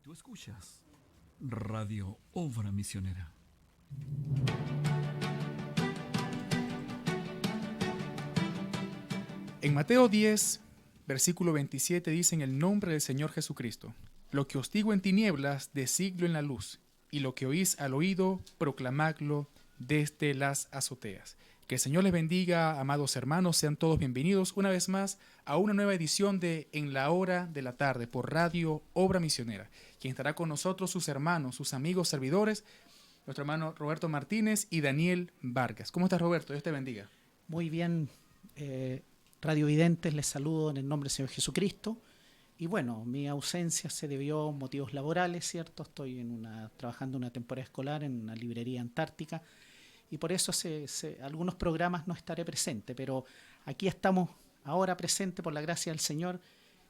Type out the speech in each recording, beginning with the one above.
Tú escuchas Radio Obra Misionera. En Mateo 10, versículo 27 dice: en el nombre del Señor Jesucristo, lo que os digo en tinieblas, decidlo en la luz, y lo que oís al oído, proclamadlo desde las azoteas. Que el Señor les bendiga, amados hermanos, sean todos bienvenidos una vez más a una nueva edición de En la Hora de la Tarde por Radio Obra Misionera. Quien estará con nosotros, sus hermanos, sus amigos, servidores, nuestro hermano Roberto Martínez y Daniel Vargas. ¿Cómo estás, Roberto? Dios te bendiga. Muy bien, radiovidentes, les saludo en el nombre del Señor Jesucristo. Y bueno, mi ausencia se debió a motivos laborales, ¿cierto? Estoy trabajando una temporada escolar en una librería antártica y por eso algunos programas no estaré presente, pero aquí estamos ahora presentes por la gracia del Señor.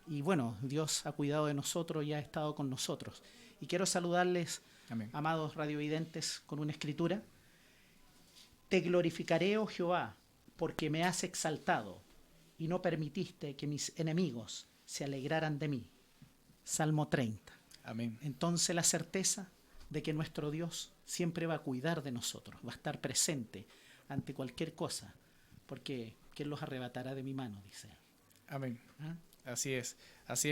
Y bueno, Dios ha cuidado de nosotros y ha estado con nosotros. Y quiero saludarles, Amén. amados radiovidentes, con una escritura. Te glorificaré, oh Jehová, porque me has exaltado y no permitiste que mis enemigos se alegraran de mí. Salmo 30. Amén. Entonces la certeza de que nuestro Dios siempre va a cuidar de nosotros, va a estar presente ante cualquier cosa, porque ¿quién los arrebatará de mi mano?, dice él. Amén. ¿Ah? Así es,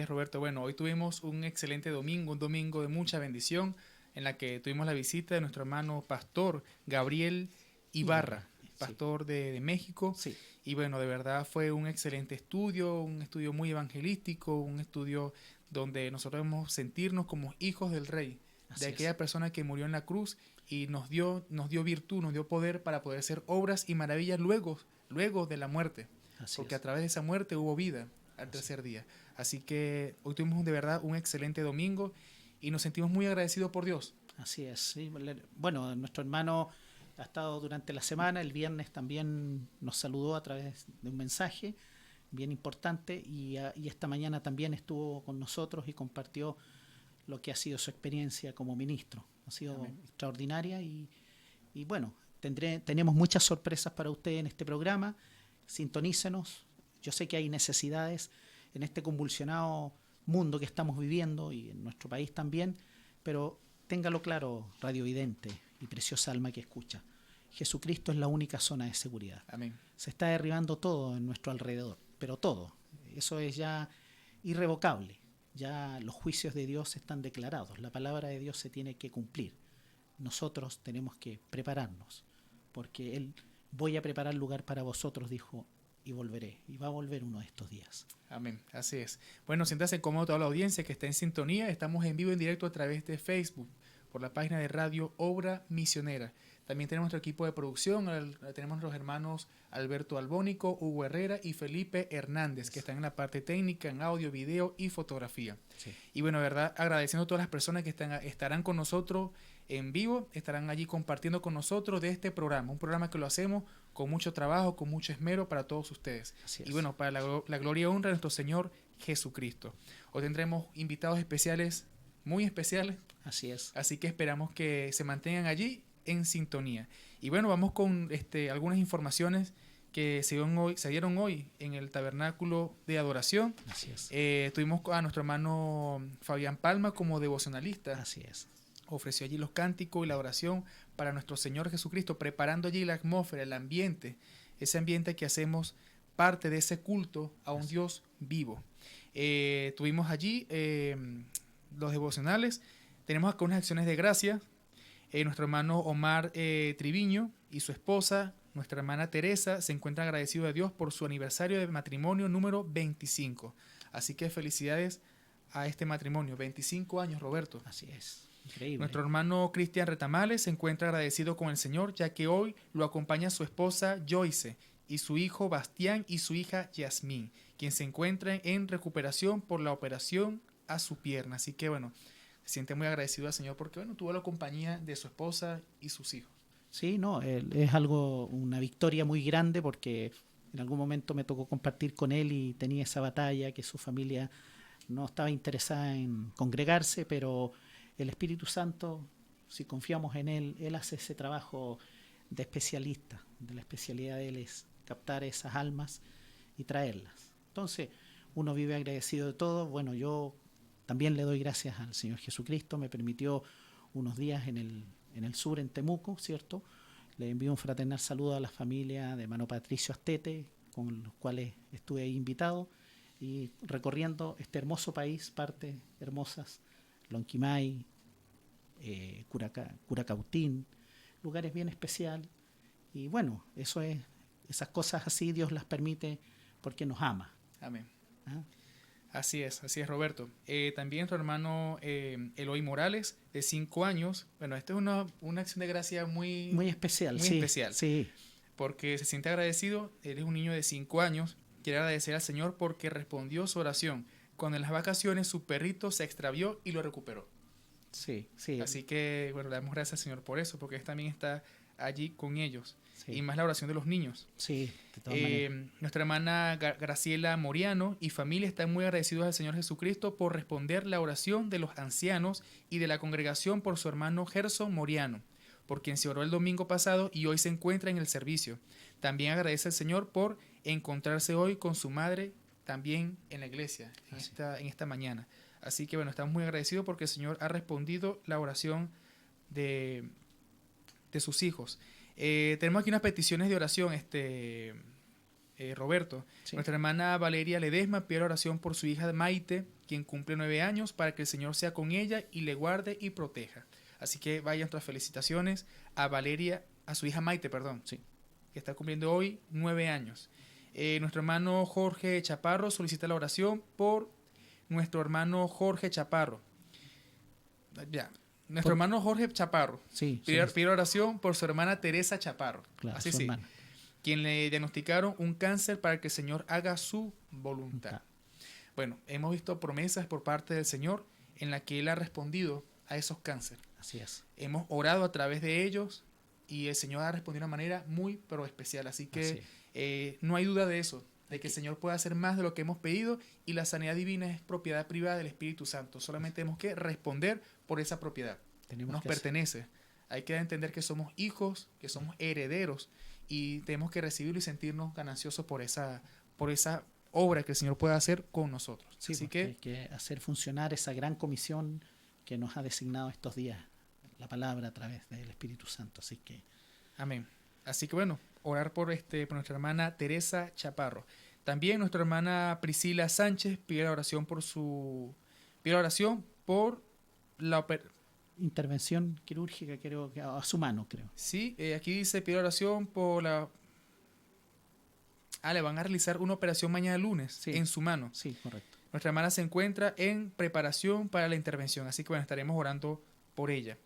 Roberto. Bueno, hoy tuvimos un excelente domingo, un domingo de mucha bendición, en la que tuvimos la visita de nuestro hermano pastor Gabriel Ibarra, pastor de México. Sí. Y bueno, de verdad fue un excelente estudio, un estudio muy evangelístico, un estudio donde nosotros debemos sentirnos como hijos del Rey, Así de aquella es. persona que murió en la cruz y nos dio virtud, nos dio poder para poder hacer obras y maravillas luego de la muerte. Así Porque es. a través de esa muerte hubo vida al tercer día. Así que hoy tuvimos de verdad un excelente domingo y nos sentimos muy agradecidos por Dios. Así es. Sí. Bueno, nuestro hermano ha estado durante la semana, el viernes también nos saludó a través de un mensaje bien importante y esta mañana también estuvo con nosotros y compartió lo que ha sido su experiencia como ministro. Ha sido Amén. extraordinaria y bueno, tenemos muchas sorpresas para ustedes en este programa. Sintonícenos. Yo sé que hay necesidades en este convulsionado mundo que estamos viviendo y en nuestro país también, pero téngalo claro, radiovidente y preciosa alma que escucha. Jesucristo es la única zona de seguridad. Amén. Se está derribando todo en nuestro alrededor, pero todo. Eso es ya irrevocable. Ya los juicios de Dios están declarados. La palabra de Dios se tiene que cumplir. Nosotros tenemos que prepararnos, porque Él, voy a preparar lugar para vosotros, dijo, y volveré. Y va a volver uno de estos días. Amén, así es. Bueno, siéntase cómodo toda la audiencia que está en sintonía. Estamos en vivo, en directo a través de Facebook, por la página de Radio Obra Misionera. También tenemos nuestro equipo de producción, tenemos los hermanos Alberto Albónico, Hugo Herrera y Felipe Hernández, que están en la parte técnica, en audio, video y fotografía. Sí. Y bueno, verdad, agradeciendo a todas las personas que estarán con nosotros en vivo, estarán allí compartiendo con nosotros de este programa, un programa que lo hacemos con mucho trabajo, con mucho esmero para todos ustedes. Así es. Y bueno, para la gloria y honra de nuestro Señor Jesucristo. Hoy tendremos invitados especiales, muy especiales. Así es. Así que esperamos que se mantengan allí en sintonía. Y bueno, vamos con algunas informaciones que se dieron hoy en el tabernáculo de adoración. Así es. Tuvimos a nuestro hermano Fabián Palma como devocionalista. Así es. Ofreció allí los cánticos y la oración para nuestro Señor Jesucristo, preparando allí la atmósfera, el ambiente, ese ambiente que hacemos parte de ese culto a un Dios vivo. Tuvimos allí los devocionales. Tenemos acá unas acciones de gracia. Nuestro hermano Omar Triviño y su esposa, nuestra hermana Teresa, se encuentran agradecidos a Dios por su aniversario de matrimonio número 25. Así que felicidades a este matrimonio. 25 años, Roberto. Así es. Increíble. Nuestro hermano Cristian Retamales se encuentra agradecido con el Señor, ya que hoy lo acompaña su esposa Joyce y su hijo Bastián y su hija Yasmín, quien se encuentran en recuperación por la operación a su pierna. Así que bueno, se siente muy agradecido al Señor porque bueno, tuvo la compañía de su esposa y sus hijos. Sí, no, es una victoria muy grande porque en algún momento me tocó compartir con él y tenía esa batalla que su familia no estaba interesada en congregarse, pero el Espíritu Santo, si confiamos en Él, Él hace ese trabajo de especialista. De la especialidad de Él es captar esas almas y traerlas. Entonces, uno vive agradecido de todo. Bueno, yo también le doy gracias al Señor Jesucristo. Me permitió unos días en el sur, en Temuco, ¿cierto? Le envío un fraternal saludo a la familia de hermano Patricio Astete, con los cuales estuve ahí invitado, y recorriendo este hermoso país, partes hermosas, Lonquimay, Curacautín, lugares bien especiales. Y bueno, esas cosas así Dios las permite porque nos ama. Amén. ¿Ah? Así es, Roberto. También tu hermano Eloy Morales, de 5 años. Bueno, esta es una acción de gracia muy especial. Muy sí, especial. Sí. Porque se siente agradecido. Él es un niño de 5 años. Quiere agradecer al Señor porque respondió su oración. Cuando en las vacaciones su perrito se extravió y lo recuperó. Sí. Así que, bueno, le damos gracias al Señor por eso, porque él también está allí con ellos. Sí. Y más la oración de los niños. Sí, de todas maneras. Nuestra hermana Graciela Moriano y familia están muy agradecidos al Señor Jesucristo por responder la oración de los ancianos y de la congregación por su hermano Gerson Moriano, por quien se oró el domingo pasado y hoy se encuentra en el servicio. También agradece al Señor por encontrarse hoy con su madre también en la iglesia, en esta mañana. Así que bueno, estamos muy agradecidos porque el Señor ha respondido la oración de sus hijos. Tenemos aquí unas peticiones de oración, Roberto. Sí. Nuestra hermana Valeria Ledesma pide oración por su hija Maite, quien cumple 9 años, para que el Señor sea con ella y le guarde y proteja. Así que vayan nuestras felicitaciones a su hija Maite, Sí. que está cumpliendo hoy 9 años. Nuestro hermano Jorge Chaparro solicita la oración por nuestro hermano Jorge Chaparro. Nuestro hermano Jorge Chaparro pide oración por su hermana Teresa Chaparro. Claro, así su sí. hermana. Quien le diagnosticaron un cáncer para que el Señor haga su voluntad. Bueno, hemos visto promesas por parte del Señor en la que Él ha respondido a esos cánceres. Así es. Hemos orado a través de ellos y el Señor ha respondido de una manera muy pero especial. Así que no hay duda de eso, de que el Señor puede hacer más de lo que hemos pedido y la sanidad divina es propiedad privada del Espíritu Santo. Solamente tenemos que responder por esa propiedad. Nos pertenece. Hay que entender que somos hijos, que somos herederos y tenemos que recibirlo y sentirnos gananciosos por esa obra que el Señor puede hacer con nosotros. Sí, así que hay que hacer funcionar esa gran comisión que nos ha designado estos días la palabra a través del Espíritu Santo. Así que amén. Así que bueno, orar por nuestra hermana Teresa Chaparro. También nuestra hermana Priscila Sánchez pide oración por la intervención quirúrgica, creo que a su mano, creo. Sí, aquí dice pide oración por le van a realizar una operación mañana lunes en su mano. Sí, correcto. Nuestra hermana se encuentra en preparación para la intervención, así que bueno, estaremos orando por ella.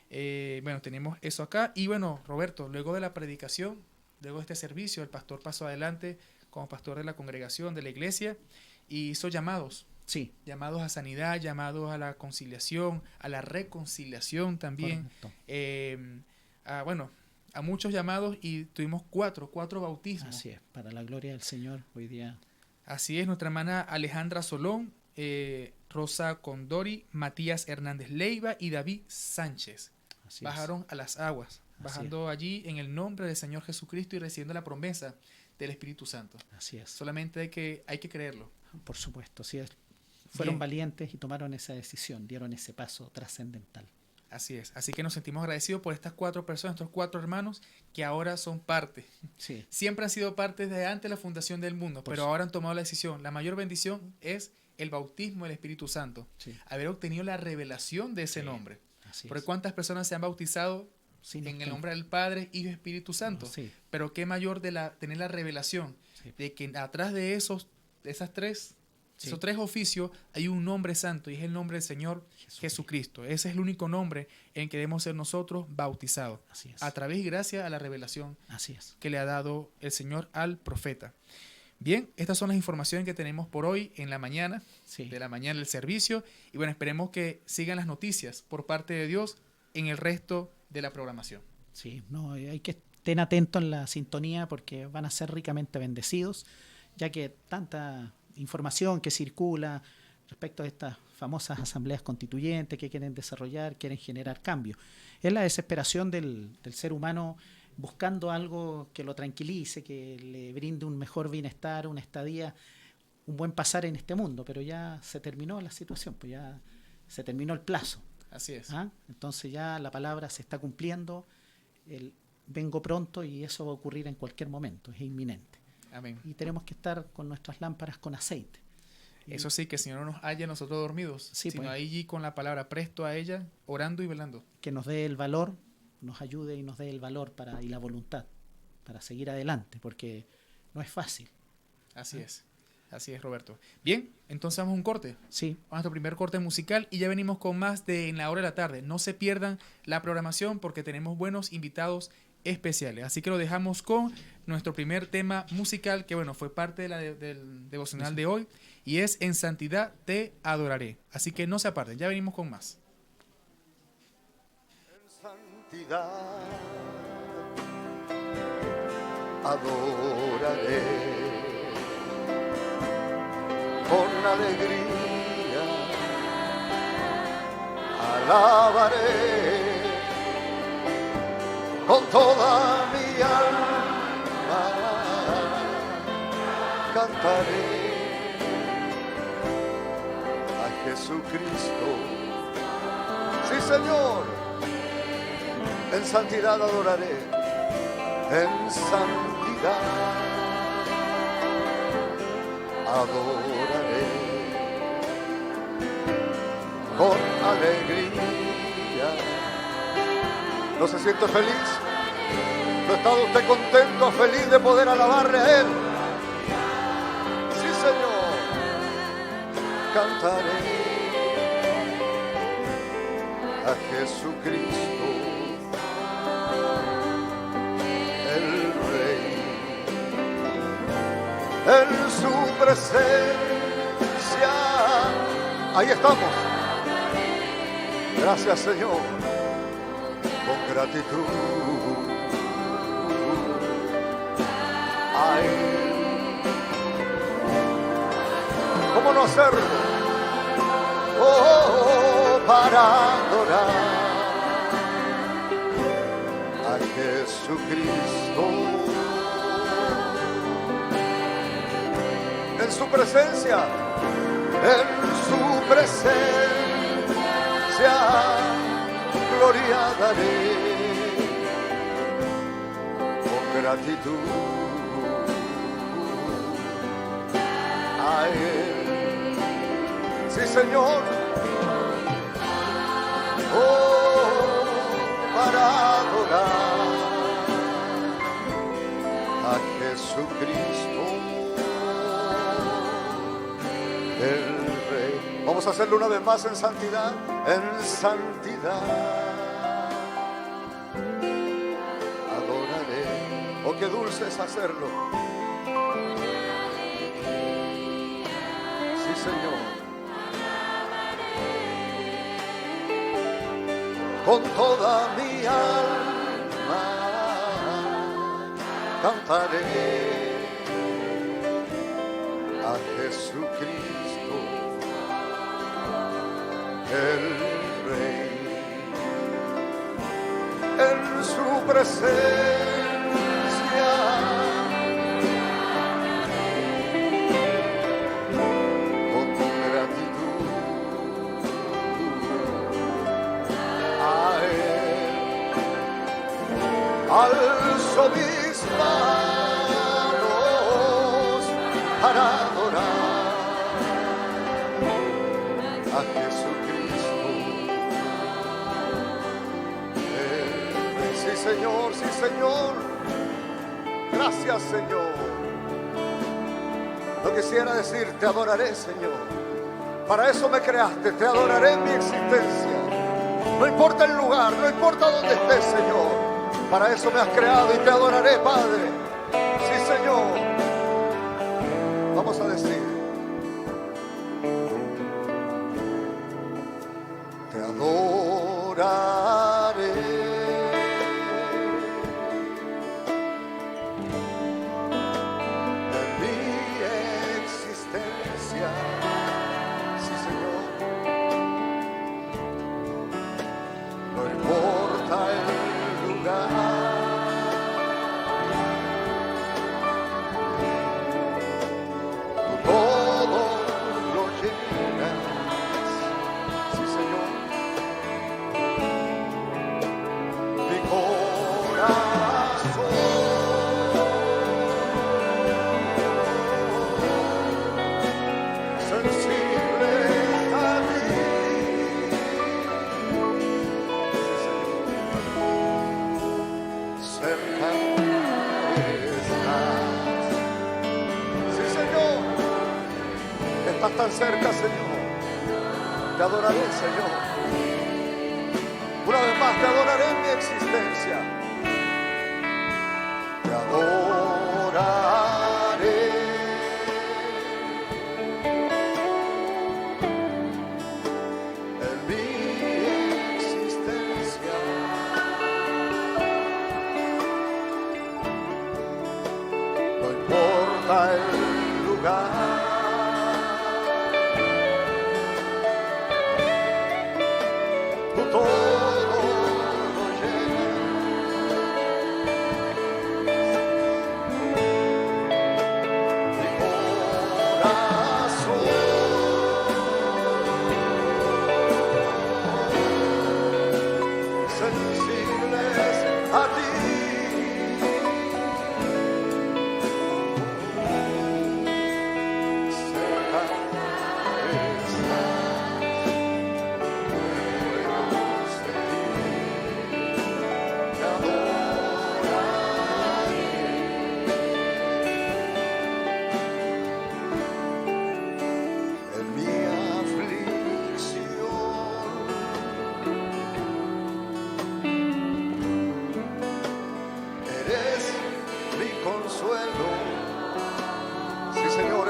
Bueno, tenemos eso acá. Y bueno, Roberto, luego de la predicación, luego de este servicio, el pastor pasó adelante como pastor de la congregación, de la iglesia, y hizo llamados. Sí. Llamados a sanidad, llamados a la conciliación, a la reconciliación también. A muchos llamados y tuvimos cuatro bautismos. Así es, para la gloria del Señor hoy día. Así es, nuestra hermana Alejandra Solón, Rosa Condori, Matías Hernández Leiva y David Sánchez. Bajaron a las aguas, bajando allí en el nombre del Señor Jesucristo y recibiendo la promesa del Espíritu Santo. Así es. Solamente hay que creerlo. Por supuesto, así es. Fueron valientes y tomaron esa decisión, dieron ese paso trascendental. Así es. Así que nos sentimos agradecidos por estas 4 personas, estos 4 hermanos que ahora son parte. Sí. Siempre han sido parte desde antes de la fundación del mundo, pero ahora han tomado la decisión. La mayor bendición es el bautismo del Espíritu Santo. Sí. Haber obtenido la revelación de ese nombre. Porque ¿cuántas personas se han bautizado en el nombre del Padre, Hijo y Espíritu Santo? Pero qué mayor tener la revelación de que atrás de esos tres oficios hay un nombre santo y es el nombre del Señor Jesucristo. Ese es el único nombre en que debemos ser nosotros bautizados. A través y gracias a la revelación que le ha dado el Señor al profeta. Bien, estas son las informaciones que tenemos por hoy en la mañana, de la mañana del servicio. Y bueno, esperemos que sigan las noticias por parte de Dios en el resto de la programación. Sí, hay que estén atentos en la sintonía porque van a ser ricamente bendecidos, ya que tanta información que circula respecto a estas famosas asambleas constituyentes que quieren desarrollar, quieren generar cambios. Es la desesperación del ser humano buscando algo que lo tranquilice, que le brinde un mejor bienestar, una estadía un buen pasar en este mundo, pero ya se terminó la situación, pues ya se terminó el plazo. Así es. ¿Ah? Entonces ya la palabra se está cumpliendo, el vengo pronto, y eso va a ocurrir en cualquier momento, es inminente. Amén. Y tenemos que estar con nuestras lámparas con aceite. Eso sí, que el Señor no nos haya nosotros dormidos, Sí, sino pues. allí con la palabra presto a ella, orando y velando. Que nos dé el valor, nos ayude y nos dé el valor y la voluntad para seguir adelante, porque no es fácil. Así es, Roberto. Bien, entonces vamos a un corte. Sí, Vamos a nuestro primer corte musical y ya venimos con más de En la Hora de la Tarde. No se pierdan la programación porque tenemos buenos invitados especiales. Así que lo dejamos con nuestro primer tema musical, que bueno, fue parte de del devocional de hoy, y es En Santidad te adoraré. Así que no se aparten, ya venimos con más. En santidad adoraré, con alegría alabaré, con toda mi alma cantaré a Jesucristo. Sí, Señor, en santidad adoraré, en santidad adoraré, con alegría. ¿No se siente feliz? ¿No está usted contento, feliz de poder alabarle a Él? Sí, Señor, cantaré a Jesucristo, el Rey, en su presencia. Ahí estamos. Gracias, Señor, con gratitud. Ay, ¿cómo no hacerlo? Oh, para adorar a Jesucristo, en su presencia, gloria daré, con gratitud a Él. Sí, Señor. Oh, para adorar a Jesucristo, el Rey. Vamos a hacerlo una vez más en santidad. En santidad adoraré. Oh, qué dulce es hacerlo. Sí, Señor. Con toda mi alma cantaré a Jesucristo, el Rey, en su presencia con gratitud a Él. Alzo mis manos para adorar a Jesucristo. Sí, Señor, sí, Señor. Gracias, Señor. No quisiera decir, te adoraré, Señor. Para eso me creaste, te adoraré en mi existencia. No importa el lugar, no importa dónde estés, Señor. Para eso me has creado y te adoraré, Padre. Sí, Señor. Vamos a decir, te adoraré en mi existencia. Sí, Señor. No importa el lugar, cerca, Señor. Te adoraré, Señor. Una vez más te adoraré en mi existencia. Te adoraré. En mi existencia. No importa el lugar.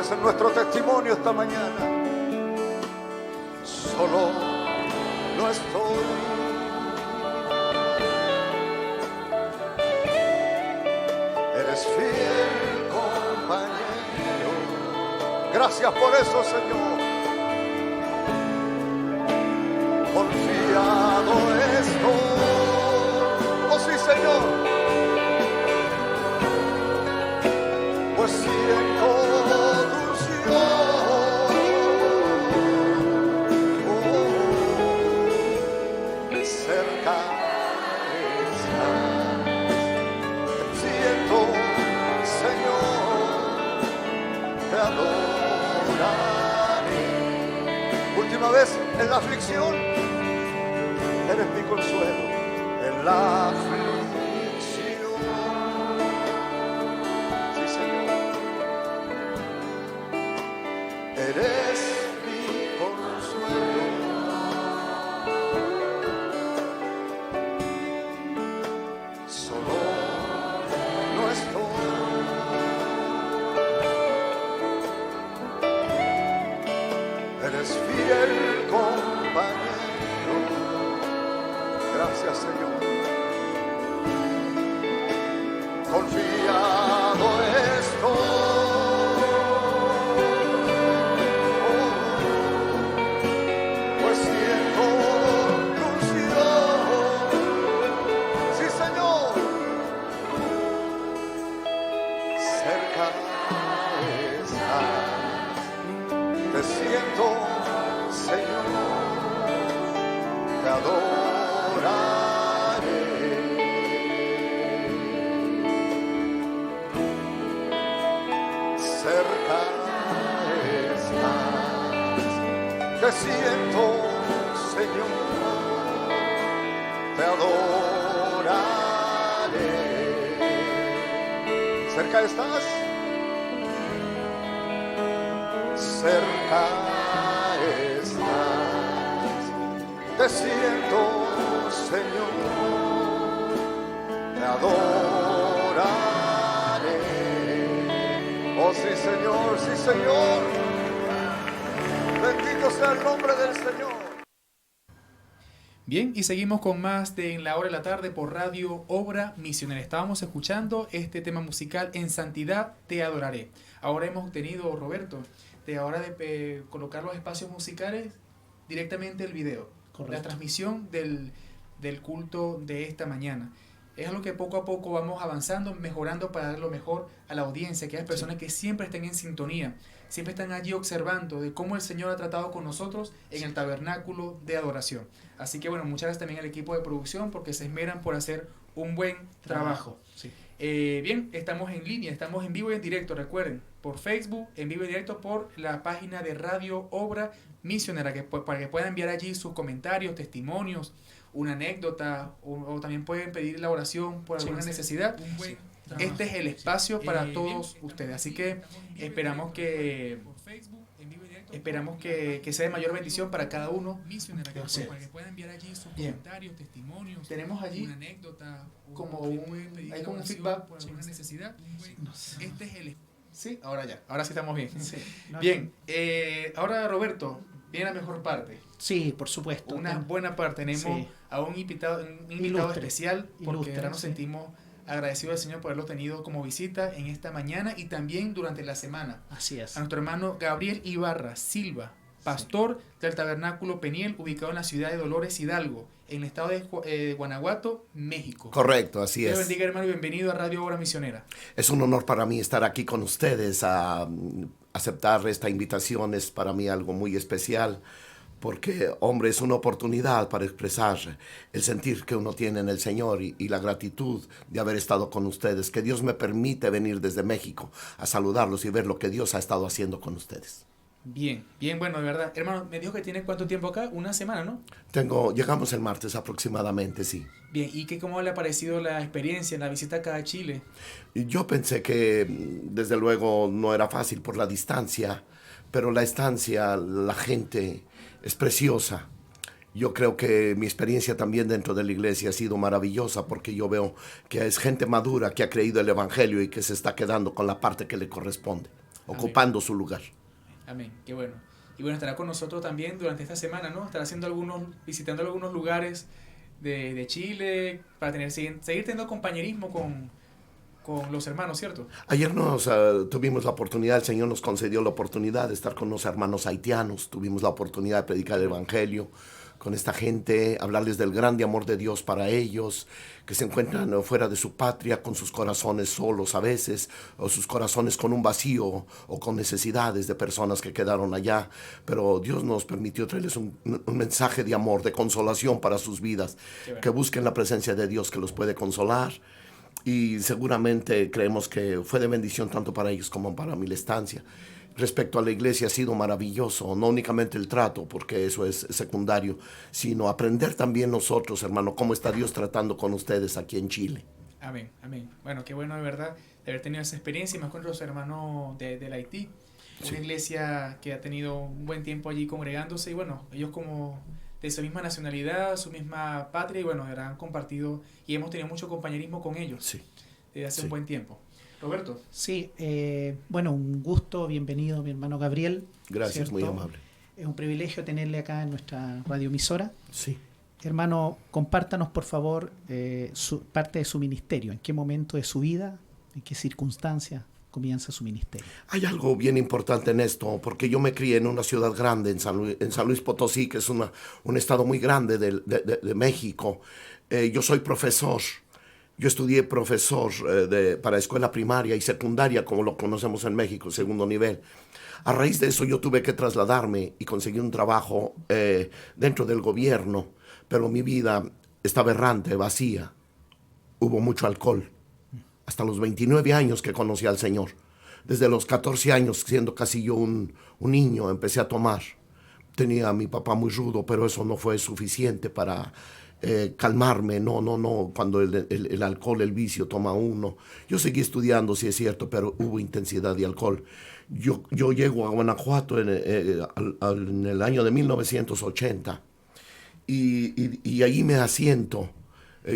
En nuestro testimonio esta mañana, solo no estoy. Eres fiel compañero. Gracias por eso, Señor. Confiado estoy. Oh sí, Señor. Pues siento cerca estás. Siento, Señor, te adoraré. Última vez, en la aflicción, eres mi consuelo. En la aflicción, sí, Señor, eres mi consuelo. Solo no estoy. Eres fiel compañero. Gracias, Señor. Confiado estoy. Pues siento tu unción. Sí, Señor. Cerca estás. Te siento, Señor. Te adoraré. Cerca estás. Te siento, Señor. Te adoraré. Cerca estás. Cerca estás. Te siento, Señor. Te adoraré. Oh sí, Señor, sí, Señor. Bendito sea el nombre del Señor. Bien, y seguimos con más de En la Hora de la Tarde por Radio Obra Misionera. Estábamos escuchando este tema musical, En Santidad Te Adoraré. Ahora hemos tenido, Roberto, de ahora de colocar los espacios musicales directamente el video. Correcto. La transmisión del culto de esta mañana. Es algo que poco a poco vamos avanzando, mejorando para dar lo mejor a la audiencia, que hay personas que siempre estén en sintonía, siempre están allí observando de cómo el Señor ha tratado con nosotros en el tabernáculo de adoración. Así que bueno, muchas gracias también al equipo de producción porque se esmeran por hacer un buen trabajo. Sí. Bien, estamos en línea, estamos en vivo y en directo, recuerden, por Facebook, en vivo y en directo por la página de Radio Obra Misionera, para que puedan enviar allí sus comentarios, testimonios, una anécdota, o también pueden pedir la oración por alguna necesidad. Este es el espacio para todos ustedes, así que esperamos que Esperamos que sea de mayor bendición para cada uno. Misionera, Sí. para que puedan enviar allí sus Bien. comentarios, testimonios, Tenemos allí una anécdota, o como también un- pueden pedir hay como un oración feedback. por alguna necesidad. No sé. Este es el Sí, ahora ya. Ahora sí estamos bien. Sí, no, Bien, ahora Roberto, viene la mejor parte. Sí, por supuesto. Una buena parte. Tenemos Sí. a un invitado Ilustre. especial porque Ilustre, ahora nos sí. sentimos agradecidos al Señor por haberlo tenido como visita en esta mañana y también durante la semana. Así es. A nuestro hermano Gabriel Ibarra Silva, pastor del Tabernáculo Peniel, ubicado en la ciudad de Dolores Hidalgo, en el estado de Guanajuato, México. Correcto, así Dios es. bendiga, hermano, y bienvenido a Radio Obra Misionera. Es un honor para mí estar aquí con ustedes. Aceptar esta invitación es para mí algo muy especial, porque, hombre, es una oportunidad para expresar el sentir que uno tiene en el Señor y la gratitud de haber estado con ustedes. Que Dios me permite venir desde México a saludarlos y ver lo que Dios ha estado haciendo con ustedes. Bien, bien, bueno, de verdad. Hermano, me dijo que tiene cuánto tiempo acá, una semana, ¿no? Llegamos el martes aproximadamente, sí. Bien, ¿y cómo le ha parecido la experiencia en la visita acá a Chile? Y yo pensé que desde luego no era fácil por la distancia, pero la estancia, la gente es preciosa. Yo creo que mi experiencia también dentro de la iglesia ha sido maravillosa, porque yo veo que es gente madura que ha creído el evangelio y que se está quedando con la parte que le corresponde, ocupando su lugar. Amén, qué bueno. Y bueno, estará con nosotros también durante esta semana, ¿no? Estará visitando algunos lugares de Chile para seguir teniendo compañerismo con los hermanos, ¿cierto? Ayer tuvimos la oportunidad, el Señor nos concedió la oportunidad de estar con los hermanos haitianos, tuvimos la oportunidad de predicar el evangelio con esta gente, hablarles del grande amor de Dios para ellos, que se encuentran fuera de su patria, con sus corazones solos a veces, o sus corazones con un vacío, o con necesidades de personas que quedaron allá. Pero Dios nos permitió traerles un mensaje de amor, de consolación para sus vidas, que busquen la presencia de Dios que los puede consolar. Y seguramente creemos que fue de bendición tanto para ellos como para mi estancia. Respecto a la iglesia ha sido maravilloso, no únicamente el trato, porque eso es secundario, sino aprender también nosotros, hermano, cómo está Dios tratando con ustedes aquí en Chile. Amén, amén. Bueno, qué bueno de verdad de haber tenido esa experiencia, y más con los hermanos del Haití, una Sí. iglesia que ha tenido un buen tiempo allí congregándose, y bueno, ellos como de su misma nacionalidad, su misma patria, y bueno, han compartido y hemos tenido mucho compañerismo con ellos Sí. desde hace Sí. un buen tiempo. Roberto. Sí, bueno, un gusto, bienvenido mi hermano Gabriel. Gracias, ¿cierto? muy amable. Es un privilegio tenerle acá en nuestra radioemisora. Sí. Hermano, compártanos por favor parte de su ministerio. ¿En qué momento de su vida, en qué circunstancias comienza su ministerio? Hay algo bien importante en esto, porque yo me crié en una ciudad grande, en San Luis Potosí, que es un estado muy grande de México. Yo soy profesor. Yo estudié profesor para escuela primaria y secundaria, como lo conocemos en México, segundo nivel. A raíz de eso yo tuve que trasladarme y conseguir un trabajo dentro del gobierno, pero mi vida estaba errante, vacía. Hubo mucho alcohol. Hasta los 29 años que conocí al Señor. Desde los 14 años, siendo casi yo un niño, empecé a tomar. Tenía a mi papá muy rudo, pero eso no fue suficiente para calmarme. No, cuando el alcohol, el vicio toma uno. Yo seguí estudiando, sí es cierto, pero hubo intensidad de alcohol. Yo llego a Guanajuato en el año de 1980 y ahí me asiento.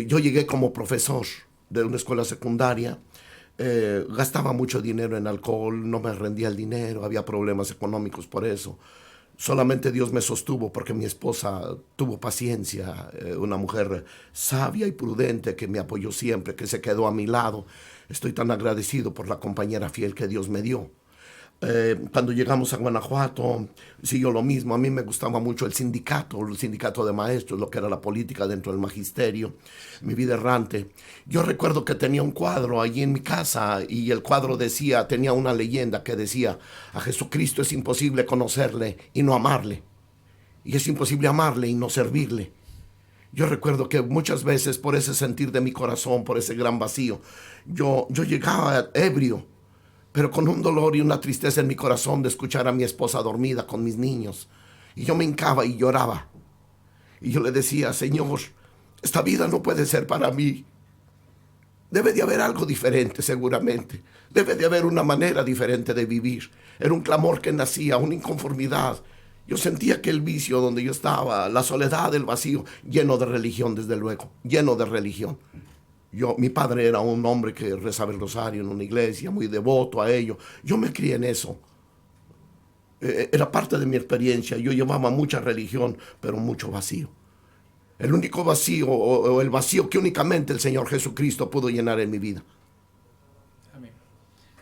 Yo llegué como profesor de una escuela secundaria. Gastaba mucho dinero en alcohol, no me rendía el dinero, había problemas económicos por eso. Solamente Dios me sostuvo porque mi esposa tuvo paciencia, una mujer sabia y prudente que me apoyó siempre, que se quedó a mi lado. Estoy tan agradecido por la compañera fiel que Dios me dio. Cuando llegamos a Guanajuato, siguió lo mismo. A mí me gustaba mucho el sindicato de maestros, lo que era la política dentro del magisterio, mi vida errante. Yo recuerdo que tenía un cuadro allí en mi casa y el cuadro tenía una leyenda que decía: a Jesucristo es imposible conocerle y no amarle, y es imposible amarle y no servirle. Yo recuerdo que muchas veces, por ese sentir de mi corazón, por ese gran vacío, yo llegaba ebrio, pero con un dolor y una tristeza en mi corazón de escuchar a mi esposa dormida con mis niños. Y yo me hincaba y lloraba. Y yo le decía: Señor, esta vida no puede ser para mí. Debe de haber algo diferente, seguramente. Debe de haber una manera diferente de vivir. Era un clamor que nacía, una inconformidad. Yo sentía que el vicio donde yo estaba, la soledad, el vacío, lleno de religión, desde luego, lleno de religión. Mi padre era un hombre que rezaba el rosario en una iglesia, muy devoto a ello. Yo me crié en eso. Era parte de mi experiencia. Yo llevaba mucha religión, pero mucho vacío. El único vacío, o el vacío que únicamente el Señor Jesucristo pudo llenar en mi vida. Amén.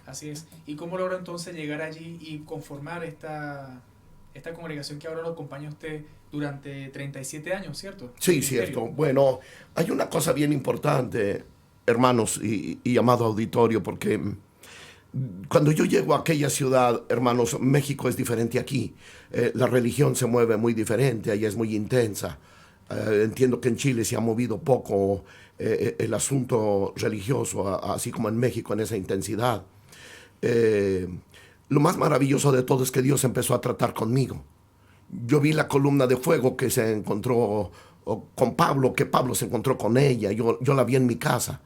Así es. ¿Y cómo logró entonces llegar allí y conformar esta congregación que ahora lo acompaña a usted durante 37 años, ¿cierto? Sí, Ministerio. cierto. Bueno, hay una cosa bien importante, hermanos y amado auditorio, porque cuando yo llego a aquella ciudad, hermanos, México es diferente aquí. La religión se mueve muy diferente, allá es muy intensa. Entiendo que en Chile se ha movido poco el asunto religioso, así como en México, en esa intensidad. Lo más maravilloso de todo es que Dios empezó a tratar conmigo. Yo vi la columna de fuego que se encontró con Pablo, que Pablo se encontró con ella. Yo la vi en mi casa.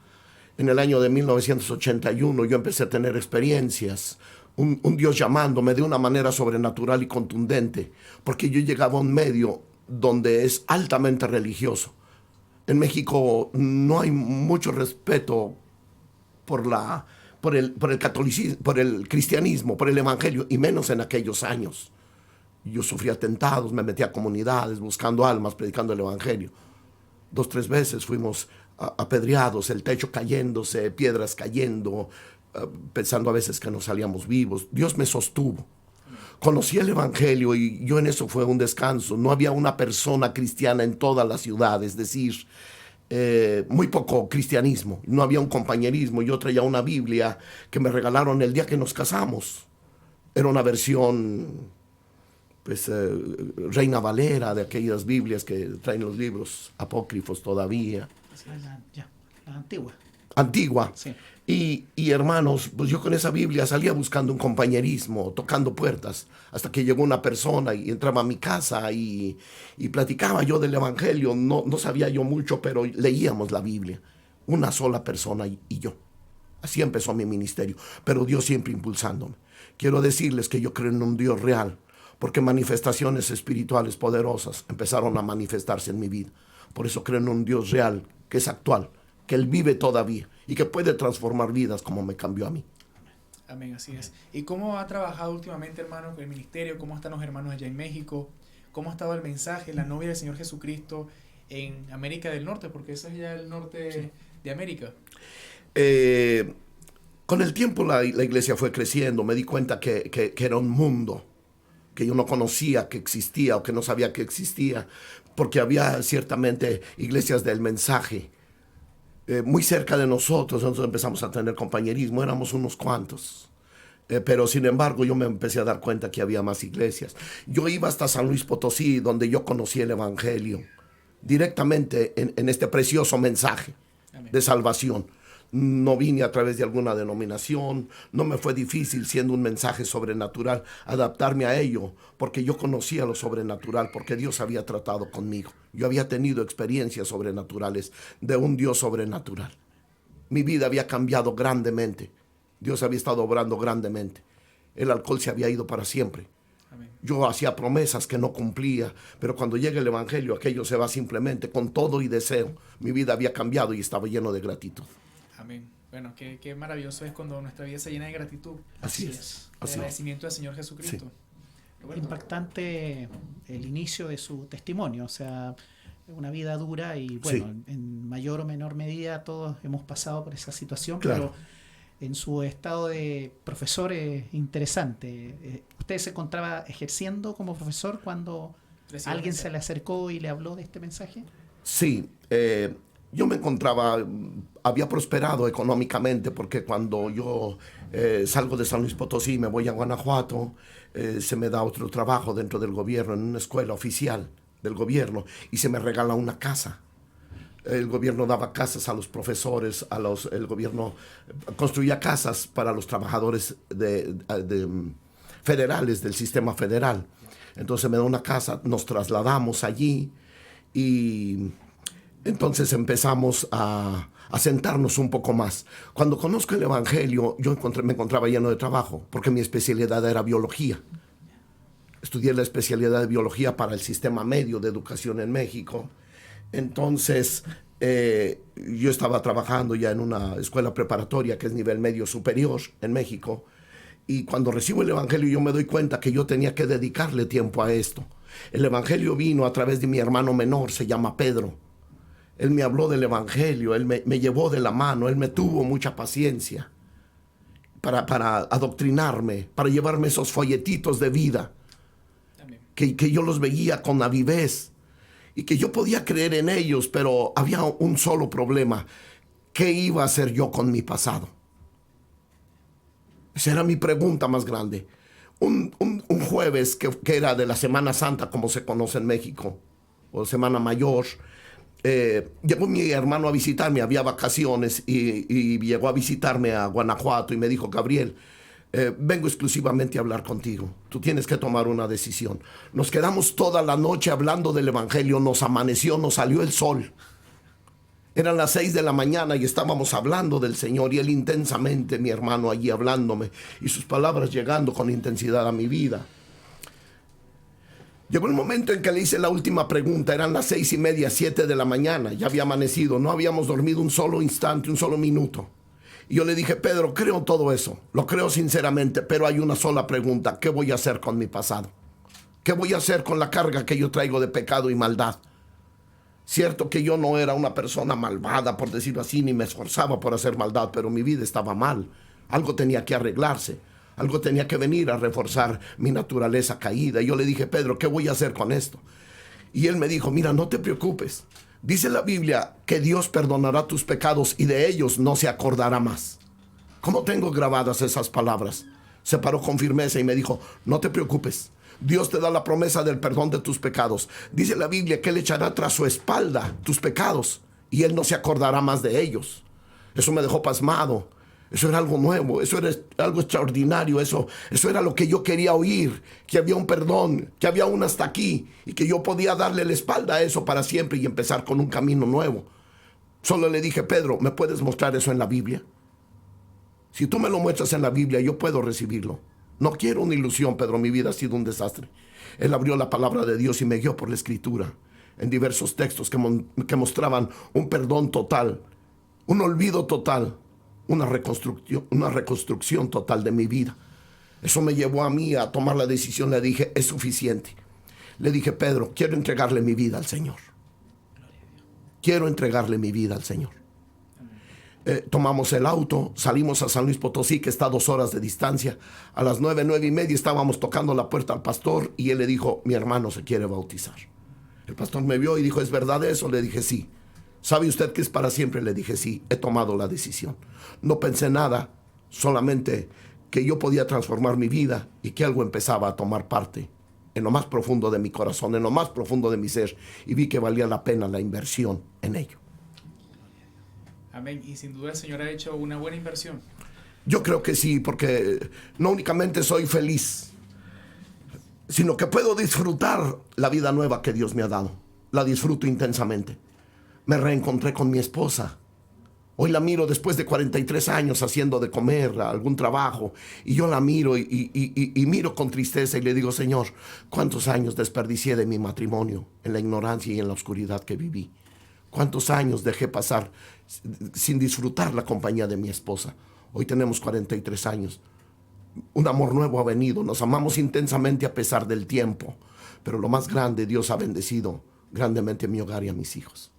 En el año de 1981 yo empecé a tener experiencias. Un Dios llamándome de una manera sobrenatural y contundente, porque yo llegaba a un medio donde es altamente religioso. En México no hay mucho respeto por el catolicismo, por el cristianismo, por el evangelio, y menos en aquellos años. Yo sufrí atentados, me metí a comunidades buscando almas, predicando el evangelio. 2, 3 veces fuimos apedreados, el techo cayéndose, piedras cayendo, pensando a veces que no salíamos vivos. Dios me sostuvo. Conocí el evangelio y yo en eso fue un descanso. No había una persona cristiana en toda la ciudad, es decir, muy poco cristianismo. No había un compañerismo. Yo traía una Biblia que me regalaron el día que nos casamos. Era una versión, pues, Reina Valera, de aquellas Biblias que traen los libros apócrifos todavía. La antigua. Antigua. Sí. Y hermanos, pues yo con esa Biblia salía buscando un compañerismo, tocando puertas, hasta que llegó una persona y entraba a mi casa y platicaba yo del evangelio. No sabía yo mucho, pero leíamos la Biblia. Una sola persona y yo. Así empezó mi ministerio, pero Dios siempre impulsándome. Quiero decirles que yo creo en un Dios real, porque manifestaciones espirituales poderosas empezaron a manifestarse en mi vida. Por eso creo en un Dios real, que es actual, que Él vive todavía y que puede transformar vidas como me cambió a mí. Amén, así es. ¿Y cómo ha trabajado últimamente, hermano, con el ministerio? ¿Cómo están los hermanos allá en México? ¿Cómo ha estado el mensaje, la novia del Señor Jesucristo en América del Norte? Porque ese es ya el norte de América. Con el tiempo la iglesia fue creciendo. Me di cuenta que era un mundo que yo no conocía que existía o que no sabía que existía, porque había ciertamente iglesias del mensaje muy cerca de nosotros. Nosotros empezamos a tener compañerismo, éramos unos cuantos. Pero sin embargo yo me empecé a dar cuenta que había más iglesias. Yo iba hasta San Luis Potosí, donde yo conocí el evangelio directamente en este precioso mensaje de salvación. No vine a través de alguna denominación, no me fue difícil, siendo un mensaje sobrenatural, adaptarme a ello, porque yo conocía lo sobrenatural, porque Dios había tratado conmigo. Yo había tenido experiencias sobrenaturales de un Dios sobrenatural. Mi vida había cambiado grandemente. Dios había estado obrando grandemente. El alcohol se había ido para siempre. Amén. Yo hacía promesas que no cumplía, pero cuando llega el evangelio, aquello se va simplemente con todo y deseo. Mi vida había cambiado y estaba lleno de gratitud. Amén. Bueno, qué maravilloso es cuando nuestra vida se llena de gratitud. Así es. De agradecimiento al Señor Jesucristo. Sí. Roberto. Impactante el inicio de su testimonio, o sea, una vida dura y bueno, Sí. en mayor o menor medida todos hemos pasado por esa situación, Claro. pero en su estado de profesor es interesante. ¿Usted se encontraba ejerciendo como profesor cuando Recién alguien pensé. se le acercó y le habló de este mensaje? Sí, yo me encontraba, había prosperado económicamente, porque cuando yo salgo de San Luis Potosí y me voy a Guanajuato, se me da otro trabajo dentro del gobierno, en una escuela oficial del gobierno, y se me regala una casa. El gobierno daba casas a los profesores, el gobierno construía casas para los trabajadores federales del sistema federal. Entonces me da una casa, nos trasladamos allí y Entonces empezamos a sentarnos un poco más. Cuando conozco el Evangelio, me encontraba lleno de trabajo, porque mi especialidad era biología. Estudié la especialidad de biología para el sistema medio de educación en México. Entonces, yo estaba trabajando ya en una escuela preparatoria que es nivel medio superior en México. Y cuando recibo el Evangelio, yo me doy cuenta que yo tenía que dedicarle tiempo a esto. El Evangelio vino a través de mi hermano menor, se llama Pedro. Él me habló del Evangelio, él me llevó de la mano, él me tuvo mucha paciencia para adoctrinarme, para llevarme esos folletitos de vida, que yo los veía con avidez y que yo podía creer en ellos, pero había un solo problema: ¿qué iba a hacer yo con mi pasado? Esa era mi pregunta más grande. Un jueves que era de la Semana Santa, como se conoce en México, o Semana Mayor, llegó mi hermano a visitarme, había vacaciones, y llegó a visitarme a Guanajuato y me dijo: Gabriel, vengo exclusivamente a hablar contigo, tú tienes que tomar una decisión. Nos quedamos toda la noche hablando del Evangelio, nos amaneció, nos salió el sol. Eran las 6 de la mañana y estábamos hablando del Señor, y él intensamente, mi hermano, allí hablándome, y sus palabras llegando con intensidad a mi vida. Llegó el momento en que le hice la última pregunta. Eran las 6:30, 7 de la mañana, ya había amanecido, no habíamos dormido un solo instante, un solo minuto. Y yo le dije: Pedro, creo todo eso, lo creo sinceramente, pero hay una sola pregunta: ¿qué voy a hacer con mi pasado? ¿Qué voy a hacer con la carga que yo traigo de pecado y maldad? Cierto que yo no era una persona malvada, por decirlo así, ni me esforzaba por hacer maldad, pero mi vida estaba mal. Algo tenía que arreglarse, algo tenía que venir a reforzar mi naturaleza caída. Y yo le dije: Pedro, ¿qué voy a hacer con esto? Y él me dijo: mira, no te preocupes. Dice la Biblia que Dios perdonará tus pecados y de ellos no se acordará más. ¿Cómo tengo grabadas esas palabras? Se paró con firmeza y me dijo: no te preocupes. Dios te da la promesa del perdón de tus pecados. Dice la Biblia que Él echará tras su espalda tus pecados y Él no se acordará más de ellos. Eso me dejó pasmado. Eso era algo nuevo, eso era algo extraordinario, eso era lo que yo quería oír, que había un perdón, que había un hasta aquí, y que yo podía darle la espalda a eso para siempre y empezar con un camino nuevo. Solo le dije: Pedro, ¿me puedes mostrar eso en la Biblia? Si tú me lo muestras en la Biblia, yo puedo recibirlo. No quiero una ilusión, Pedro, mi vida ha sido un desastre. Él abrió la palabra de Dios y me guió por la Escritura en diversos textos que mostraban un perdón total, un olvido total, una reconstrucción total de mi vida. Eso me llevó a mí a tomar la decisión. Le dije: es suficiente. Le dije: Pedro, quiero entregarle mi vida al Señor. Quiero entregarle mi vida al Señor. Tomamos el auto, salimos a San Luis Potosí, que está a 2 horas de distancia. A las 9:30 estábamos tocando la puerta al pastor y él le dijo: mi hermano se quiere bautizar. El pastor me vio y dijo: ¿es verdad eso? Le dije: sí. ¿Sabe usted que es para siempre? Le dije: sí, he tomado la decisión. No pensé nada, solamente que yo podía transformar mi vida y que algo empezaba a tomar parte en lo más profundo de mi corazón, en lo más profundo de mi ser, y vi que valía la pena la inversión en ello. Amén. Y sin duda el Señor ha hecho una buena inversión. Yo creo que sí, porque no únicamente soy feliz, sino que puedo disfrutar la vida nueva que Dios me ha dado. La disfruto intensamente. Me reencontré con mi esposa. Hoy la miro después de 43 años haciendo de comer, algún trabajo, y yo la miro y miro con tristeza y le digo: Señor, ¿cuántos años desperdicié de mi matrimonio en la ignorancia y en la oscuridad que viví? ¿Cuántos años dejé pasar sin disfrutar la compañía de mi esposa? Hoy tenemos 43 años. Un amor nuevo ha venido. Nos amamos intensamente a pesar del tiempo. Pero lo más grande, Dios ha bendecido grandemente a mi hogar y a mis hijos.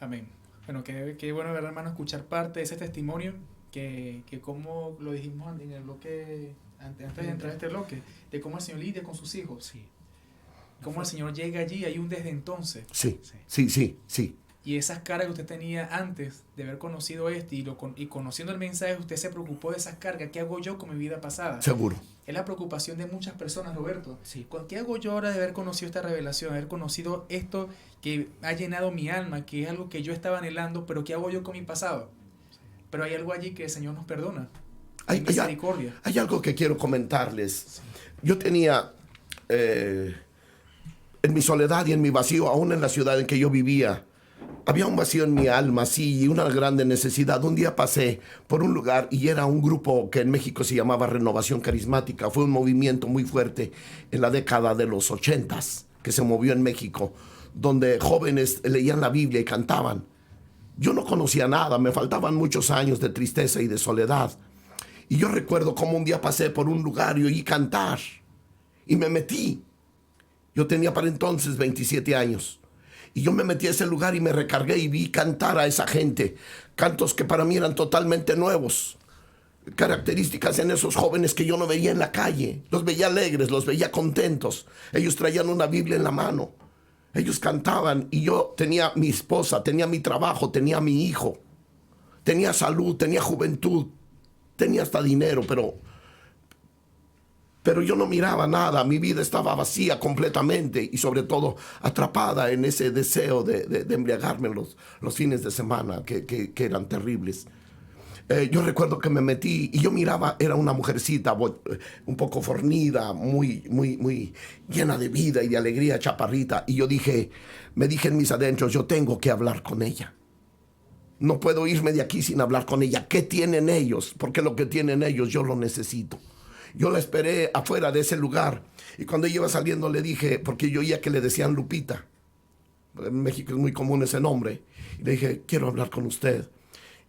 Amén. Bueno, qué bueno, ¿verdad, hermano? Escuchar parte de ese testimonio que como lo dijimos en el bloque, antes de entrar a este bloque, de cómo el Señor lidia con sus hijos. Sí. Cómo el Señor llega allí, hay un desde entonces. Sí. Y esas cargas que usted tenía antes de haber conocido y conociendo el mensaje, usted se preocupó de esas cargas. ¿Qué hago yo con mi vida pasada? Seguro. Es la preocupación de muchas personas, Roberto. Sí. ¿Qué hago yo ahora de haber conocido esta revelación, haber conocido esto que ha llenado mi alma, que es algo que yo estaba anhelando, pero qué hago yo con mi pasado? Pero hay algo allí que el Señor nos perdona. Hay misericordia. Hay algo que quiero comentarles. Yo tenía, en mi soledad y en mi vacío, aún en la ciudad en que yo vivía, había un vacío en mi alma, sí, y una grande necesidad. Un día pasé por un lugar y era un grupo que en México se llamaba Renovación Carismática. Fue un movimiento muy fuerte en la década de los 80s que se movió en México, donde jóvenes leían la Biblia y cantaban. Yo no conocía nada, me faltaban muchos años de tristeza y de soledad. Y yo recuerdo cómo un día pasé por un lugar y oí cantar y me metí. Yo tenía para entonces 27 años. Y yo me metí a ese lugar y me recargué y vi cantar a esa gente. Cantos que para mí eran totalmente nuevos. Características en esos jóvenes que yo no veía en la calle. Los veía alegres, los veía contentos. Ellos traían una Biblia en la mano. Ellos cantaban y yo tenía mi esposa, tenía mi trabajo, tenía mi hijo. Tenía salud, tenía juventud, tenía hasta dinero, pero yo no miraba nada. Mi vida estaba vacía completamente y sobre todo atrapada en ese deseo de embriagarme los fines de semana que eran terribles. Yo recuerdo que me metí y yo miraba, era una mujercita un poco fornida, muy llena de vida y de alegría, chaparrita. Y me dije en mis adentros, yo tengo que hablar con ella. No puedo irme de aquí sin hablar con ella. ¿Qué tienen ellos? Porque lo que tienen ellos yo lo necesito. Yo la esperé afuera de ese lugar y cuando ella iba saliendo le dije, porque yo oía que le decían Lupita, en México es muy común ese nombre, y le dije, quiero hablar con usted.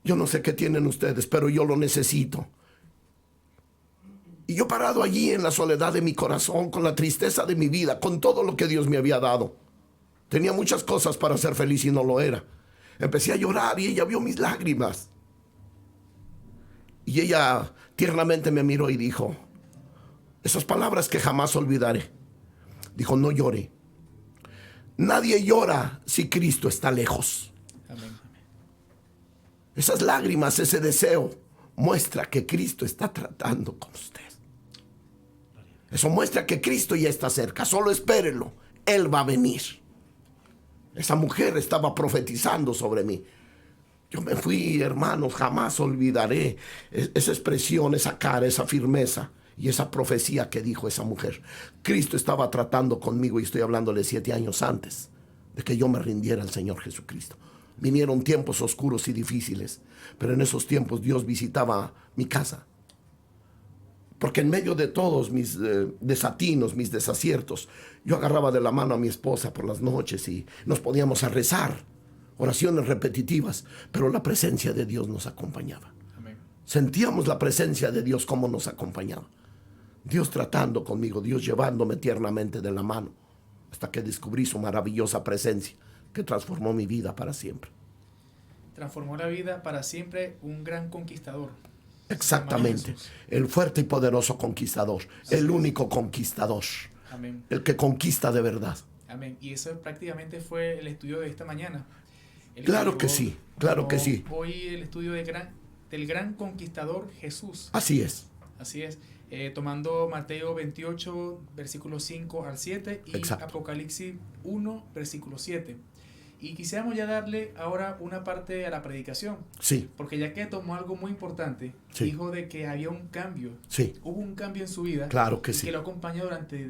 Yo no sé qué tienen ustedes, pero yo lo necesito. Y yo parado allí en la soledad de mi corazón, con la tristeza de mi vida, con todo lo que Dios me había dado. Tenía muchas cosas para ser feliz y no lo era. Empecé a llorar y ella vio mis lágrimas. Y ella tiernamente me miró y dijo, esas palabras que jamás olvidaré. Dijo, no llore. Nadie llora si Cristo está lejos. Amén. Esas lágrimas, ese deseo, muestra que Cristo está tratando con usted. Eso muestra que Cristo ya está cerca. Solo espérelo. Él va a venir. Esa mujer estaba profetizando sobre mí. Yo me fui, hermanos, jamás olvidaré esa expresión, esa cara, esa firmeza y esa profecía que dijo esa mujer. Cristo estaba tratando conmigo y estoy hablándole 7 años antes de que yo me rindiera al Señor Jesucristo. Vinieron tiempos oscuros y difíciles, pero en esos tiempos Dios visitaba mi casa. Porque en medio de todos mis desatinos, mis desaciertos, yo agarraba de la mano a mi esposa por las noches y nos poníamos a rezar. Oraciones repetitivas, pero la presencia de Dios nos acompañaba. Amén. Sentíamos la presencia de Dios como nos acompañaba. Dios tratando conmigo, Dios llevándome tiernamente de la mano, hasta que descubrí su maravillosa presencia, que transformó mi vida para siempre. Transformó la vida para siempre, un gran conquistador. Exactamente, el fuerte y poderoso conquistador, el único conquistador, Amén. el que conquista de verdad. Amén. Y eso prácticamente fue el estudio de esta mañana. Claro que sí, claro que sí. Hoy el estudio del gran conquistador Jesús. Así es. Así es. Tomando Mateo 28, versículos 5 al 7 y Exacto. Apocalipsis 1, versículo 7. Y quisiéramos ya darle ahora una parte a la predicación. Sí. Porque ya que tomó algo muy importante, Sí. dijo de que había un cambio. Sí. Hubo un cambio en su vida. Claro que y sí. que lo acompañó durante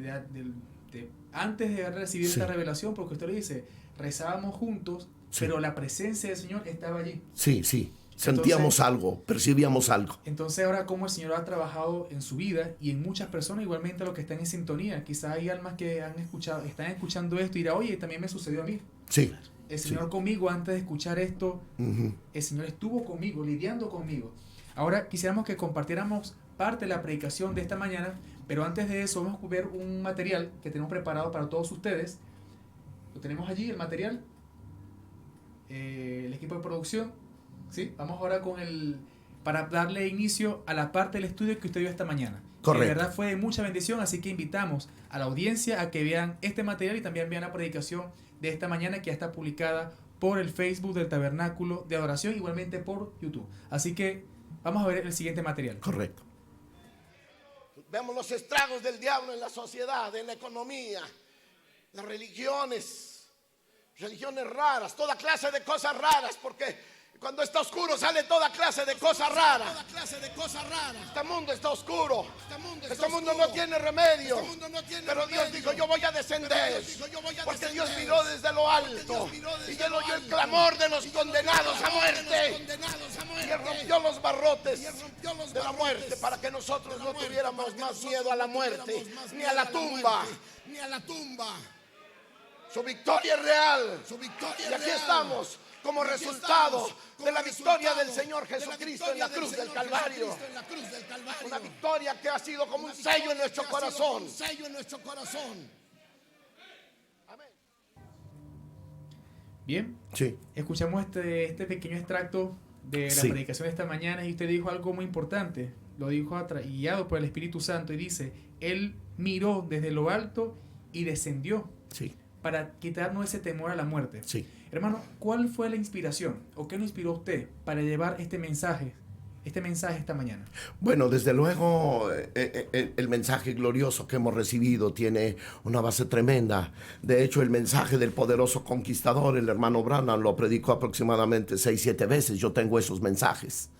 antes de recibir Sí. esta revelación, porque usted lo dice, rezábamos juntos, Sí. pero la presencia del Señor estaba allí. Sí, sí. Sentíamos algo, percibíamos algo. Entonces ahora cómo el Señor ha trabajado en su vida y en muchas personas, igualmente los que están en sintonía. Quizás hay almas que están escuchando esto y dirán, oye, también me sucedió a mí. Sí. El Señor conmigo, antes de escuchar esto, Ujú. el Señor estuvo conmigo, lidiando conmigo. Ahora quisiéramos que compartiéramos parte de la predicación de esta mañana, pero antes de eso vamos a ver un material que tenemos preparado para todos ustedes. Lo tenemos allí, el material. El equipo de producción. ¿Sí? Vamos ahora para darle inicio a la parte del estudio que usted vio esta mañana. Correcto. De verdad fue de mucha bendición, así que invitamos a la audiencia a que vean este material y también vean la predicación de esta mañana que ya está publicada por el Facebook del Tabernáculo de Adoración, igualmente por YouTube. Así que vamos a ver el siguiente material. Correcto. Vemos los estragos del diablo en la sociedad, en la economía, las religiones raras, toda clase de cosas raras, porque Cuando está oscuro sale toda clase de cosas raras. Este mundo está oscuro. Este mundo no tiene remedio. Pero Dios dijo, yo voy a descender. Porque Dios miró desde lo alto y Él oyó el clamor de los condenados a muerte. Y Él rompió los barrotes de la muerte para que nosotros no tuviéramos más miedo a la muerte ni a la tumba. Su victoria es real. Y aquí estamos como resultado de la victoria del Señor Jesucristo en la cruz del Calvario. Una victoria que ha sido como un sello en nuestro corazón. Amén. Bien, Sí. escuchamos este pequeño extracto de la Sí. predicación de esta mañana y usted dijo algo muy importante. Lo dijo guiado por el Espíritu Santo y dice, Él miró desde lo alto y descendió Sí, para quitarnos ese temor a la muerte. sí. Hermano, ¿cuál fue la inspiración o qué lo inspiró a usted para llevar este mensaje esta mañana? Bueno, desde luego el mensaje glorioso que hemos recibido tiene una base tremenda. De hecho, el mensaje del poderoso conquistador, el hermano Branham, lo predicó aproximadamente 6-7 veces. Yo tengo esos mensajes.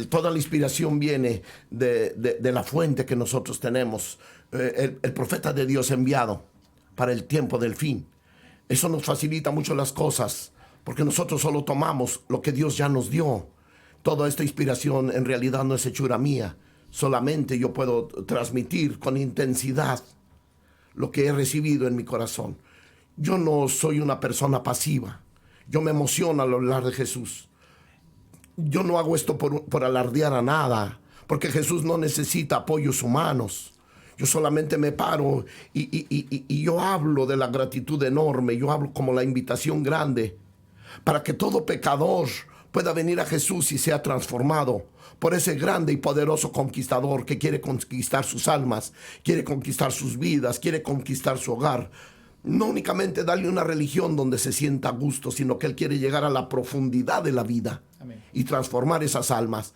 Toda la inspiración viene de la fuente que nosotros tenemos, el profeta de Dios enviado para el tiempo del fin. Eso nos facilita mucho las cosas, porque nosotros solo tomamos lo que Dios ya nos dio. Toda esta inspiración en realidad no es hechura mía. Solamente yo puedo transmitir con intensidad lo que he recibido en mi corazón. Yo no soy una persona pasiva. Yo me emociono al hablar de Jesús. Yo no hago esto por alardear a nada, porque Jesús no necesita apoyos humanos. Yo solamente me paro y yo hablo de la gratitud enorme. Yo hablo como la invitación grande para que todo pecador pueda venir a Jesús y sea transformado por ese grande y poderoso conquistador que quiere conquistar sus almas, quiere conquistar sus vidas, quiere conquistar su hogar. No únicamente darle una religión donde se sienta a gusto, sino que Él quiere llegar a la profundidad de la vida. Amén. Y transformar esas almas.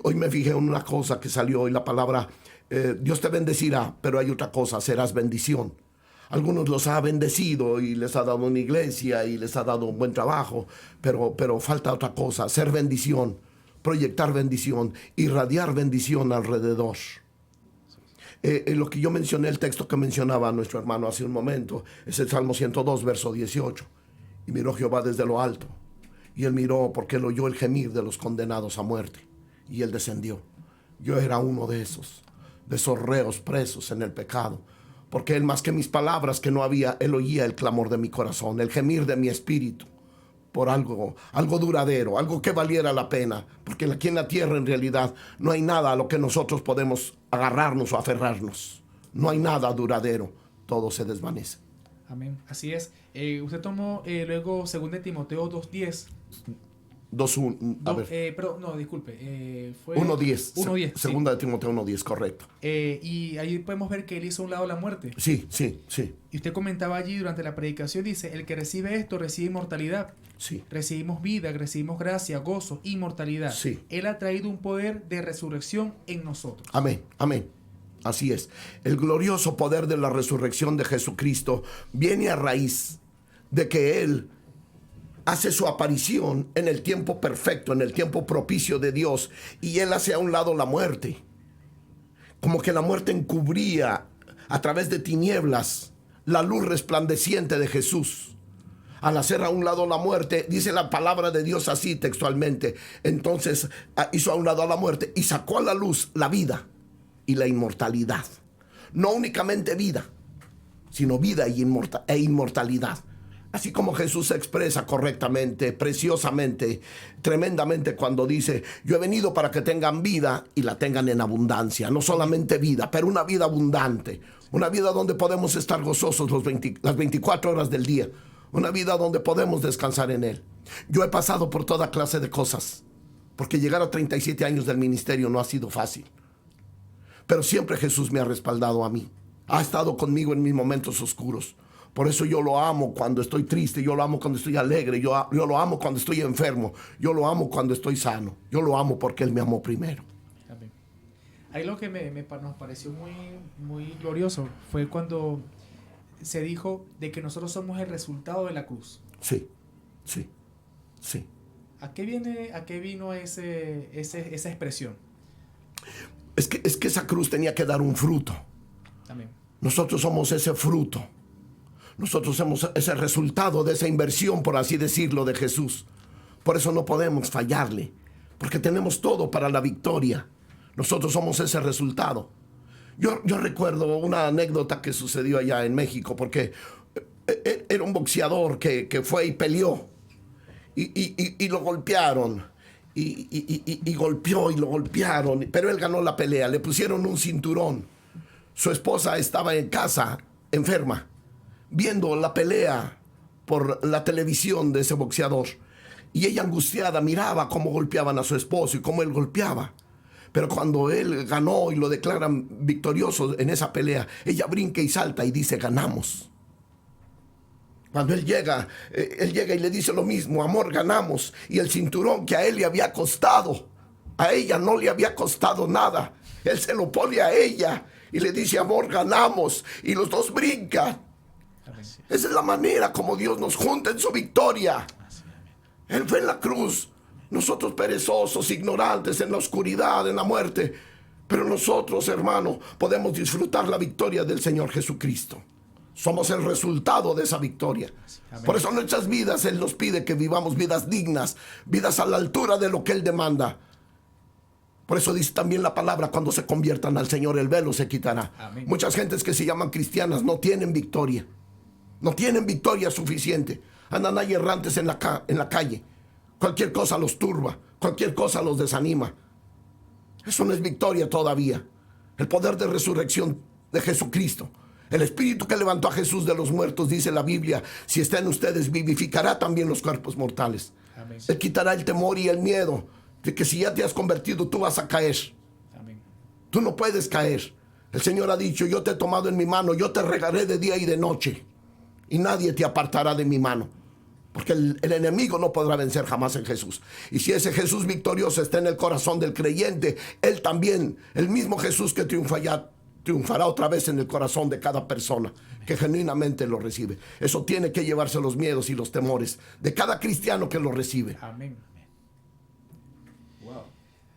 Hoy me fijé en una cosa que salió hoy, la palabra Dios te bendecirá, pero hay otra cosa, serás bendición. Algunos los ha bendecido y les ha dado una iglesia y les ha dado un buen trabajo, pero falta otra cosa, ser bendición, proyectar bendición, irradiar bendición alrededor. Lo que yo mencioné, el texto que mencionaba nuestro hermano hace un momento, es el Salmo 102, verso 18. Y miró Jehová desde lo alto, y Él miró porque Él oyó el gemir de los condenados a muerte, y Él descendió. Yo era uno de esos reos presos en el pecado, porque Él, más que mis palabras que no había, Él oía el clamor de mi corazón, el gemir de mi espíritu, por algo duradero, algo que valiera la pena, porque aquí en la tierra en realidad no hay nada a lo que nosotros podemos agarrarnos o aferrarnos. No hay nada duradero, todo se desvanece. Amén. Así es. Usted tomó luego 2 Timoteo 2:10. 2:1, Perdón, no, disculpe. Fue 1:10. 1:10. Segunda de Timoteo 1:10, correcto. Y ahí podemos ver que Él hizo a un lado la muerte. Sí. Y usted comentaba allí durante la predicación, dice, el que recibe esto recibe inmortalidad. Sí. Recibimos vida, recibimos gracia, gozo, inmortalidad. Sí. Él ha traído un poder de resurrección en nosotros. Amén. Así es. El glorioso poder de la resurrección de Jesucristo viene a raíz de que Él hace su aparición en el tiempo perfecto, en el tiempo propicio de Dios, y Él hace a un lado la muerte. Como que la muerte encubría a través de tinieblas la luz resplandeciente de Jesús. Al hacer a un lado la muerte, dice la palabra de Dios así textualmente, entonces hizo a un lado a la muerte y sacó a la luz la vida y la inmortalidad. No únicamente vida, sino vida e inmortalidad. Así como Jesús se expresa correctamente, preciosamente, tremendamente cuando dice, yo he venido para que tengan vida y la tengan en abundancia. No solamente vida, pero una vida abundante. Una vida donde podemos estar gozosos las 24 horas del día. Una vida donde podemos descansar en Él. Yo he pasado por toda clase de cosas, porque llegar a 37 años del ministerio no ha sido fácil. Pero siempre Jesús me ha respaldado a mí. Ha estado conmigo en mis momentos oscuros. Por eso yo lo amo cuando estoy triste, yo lo amo cuando estoy alegre, yo lo amo cuando estoy enfermo, yo lo amo cuando estoy sano. Yo lo amo porque Él me amó primero. Amén. Ahí lo que nos pareció muy, muy glorioso fue cuando se dijo de que nosotros somos el resultado de la cruz. Sí. ¿A qué vino esa expresión? Es que esa cruz tenía que dar un fruto. Amén. Nosotros somos ese fruto. Nosotros somos ese resultado de esa inversión, por así decirlo, de Jesús. Por eso no podemos fallarle, porque tenemos todo para la victoria. Nosotros somos ese resultado. Yo recuerdo una anécdota que sucedió allá en México, porque era un boxeador que fue y peleó y lo golpearon y golpeó y lo golpearon, pero él ganó la pelea, le pusieron un cinturón. Su esposa estaba en casa enferma, viendo la pelea por la televisión de ese boxeador, y ella angustiada miraba cómo golpeaban a su esposo y cómo él golpeaba. Pero cuando él ganó y lo declaran victorioso en esa pelea, ella brinca y salta y dice: ganamos. Cuando él llega y le dice lo mismo: amor, ganamos. Y el cinturón que a él le había costado, a ella no le había costado nada. Él se lo pone a ella y le dice: amor, ganamos. Y los dos brincan. Esa es la manera como Dios nos junta en su victoria. Él fue en la cruz, nosotros perezosos, ignorantes, en la oscuridad, en la muerte. Pero nosotros, hermano, podemos disfrutar la victoria del Señor Jesucristo. Somos el resultado de esa victoria. Amén. Por eso en nuestras vidas Él nos pide que vivamos vidas dignas, vidas a la altura de lo que Él demanda. Por eso dice también la palabra: cuando se conviertan al Señor, el velo se quitará. Amén. Muchas gentes que se llaman cristianas no tienen victoria. No tienen victoria suficiente. Andan ahí errantes en la calle. Cualquier cosa los turba, cualquier cosa los desanima. Eso no es victoria todavía. El poder de resurrección de Jesucristo, el Espíritu que levantó a Jesús de los muertos, dice la Biblia: si está en ustedes, vivificará también los cuerpos mortales. Amén. Él quitará el temor y el miedo de que si ya te has convertido, tú vas a caer. Amén. Tú no puedes caer. El Señor ha dicho: yo te he tomado en mi mano, yo te regaré de día y de noche, y nadie te apartará de mi mano. Porque el enemigo no podrá vencer jamás en Jesús. Y si ese Jesús victorioso está en el corazón del creyente, Él también, el mismo Jesús que triunfará otra vez en el corazón de cada persona que genuinamente lo recibe. Eso tiene que llevarse los miedos y los temores de cada cristiano que lo recibe. Amén. Wow.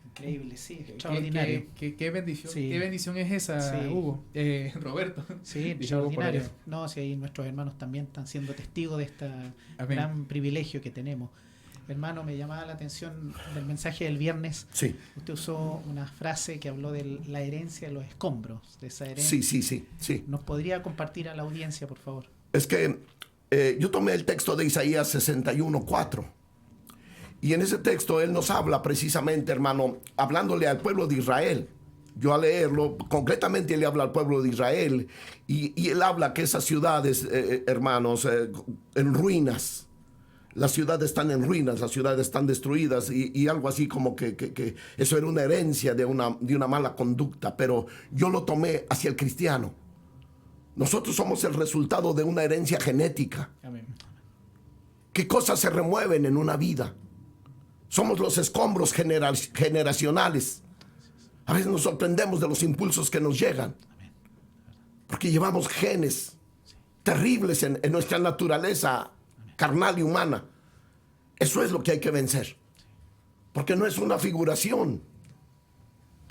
Increíble, sí, extraordinario. Qué bendición, Sí. qué bendición es esa, Sí. Hugo. Roberto. Sí, Dicho Hugo por extraordinario. allá. No, si ahí nuestros hermanos también están siendo testigos de este Amén. gran privilegio que tenemos. Hermano, me llamaba la atención del mensaje del viernes. Sí. Usted usó una frase que habló de la herencia de los escombros, de esa herencia. Sí. ¿Nos podría compartir a la audiencia, por favor? Es que yo tomé el texto de Isaías 61:4. Y en ese texto Él nos habla precisamente, hermano, hablándole al pueblo de Israel. Yo al leerlo, concretamente Él le habla al pueblo de Israel. Y Él habla que esas ciudades, hermanos, en ruinas. Las ciudades están en ruinas, las ciudades están destruidas. Y algo así como que eso era una herencia de una mala conducta. Pero yo lo tomé hacia el cristiano. Nosotros somos el resultado de una herencia genética. Amén. ¿Qué cosas se remueven en una vida? Somos los escombros generacionales. A veces nos sorprendemos de los impulsos que nos llegan. Porque llevamos genes terribles en nuestra naturaleza carnal y humana. Eso es lo que hay que vencer. Porque no es una figuración.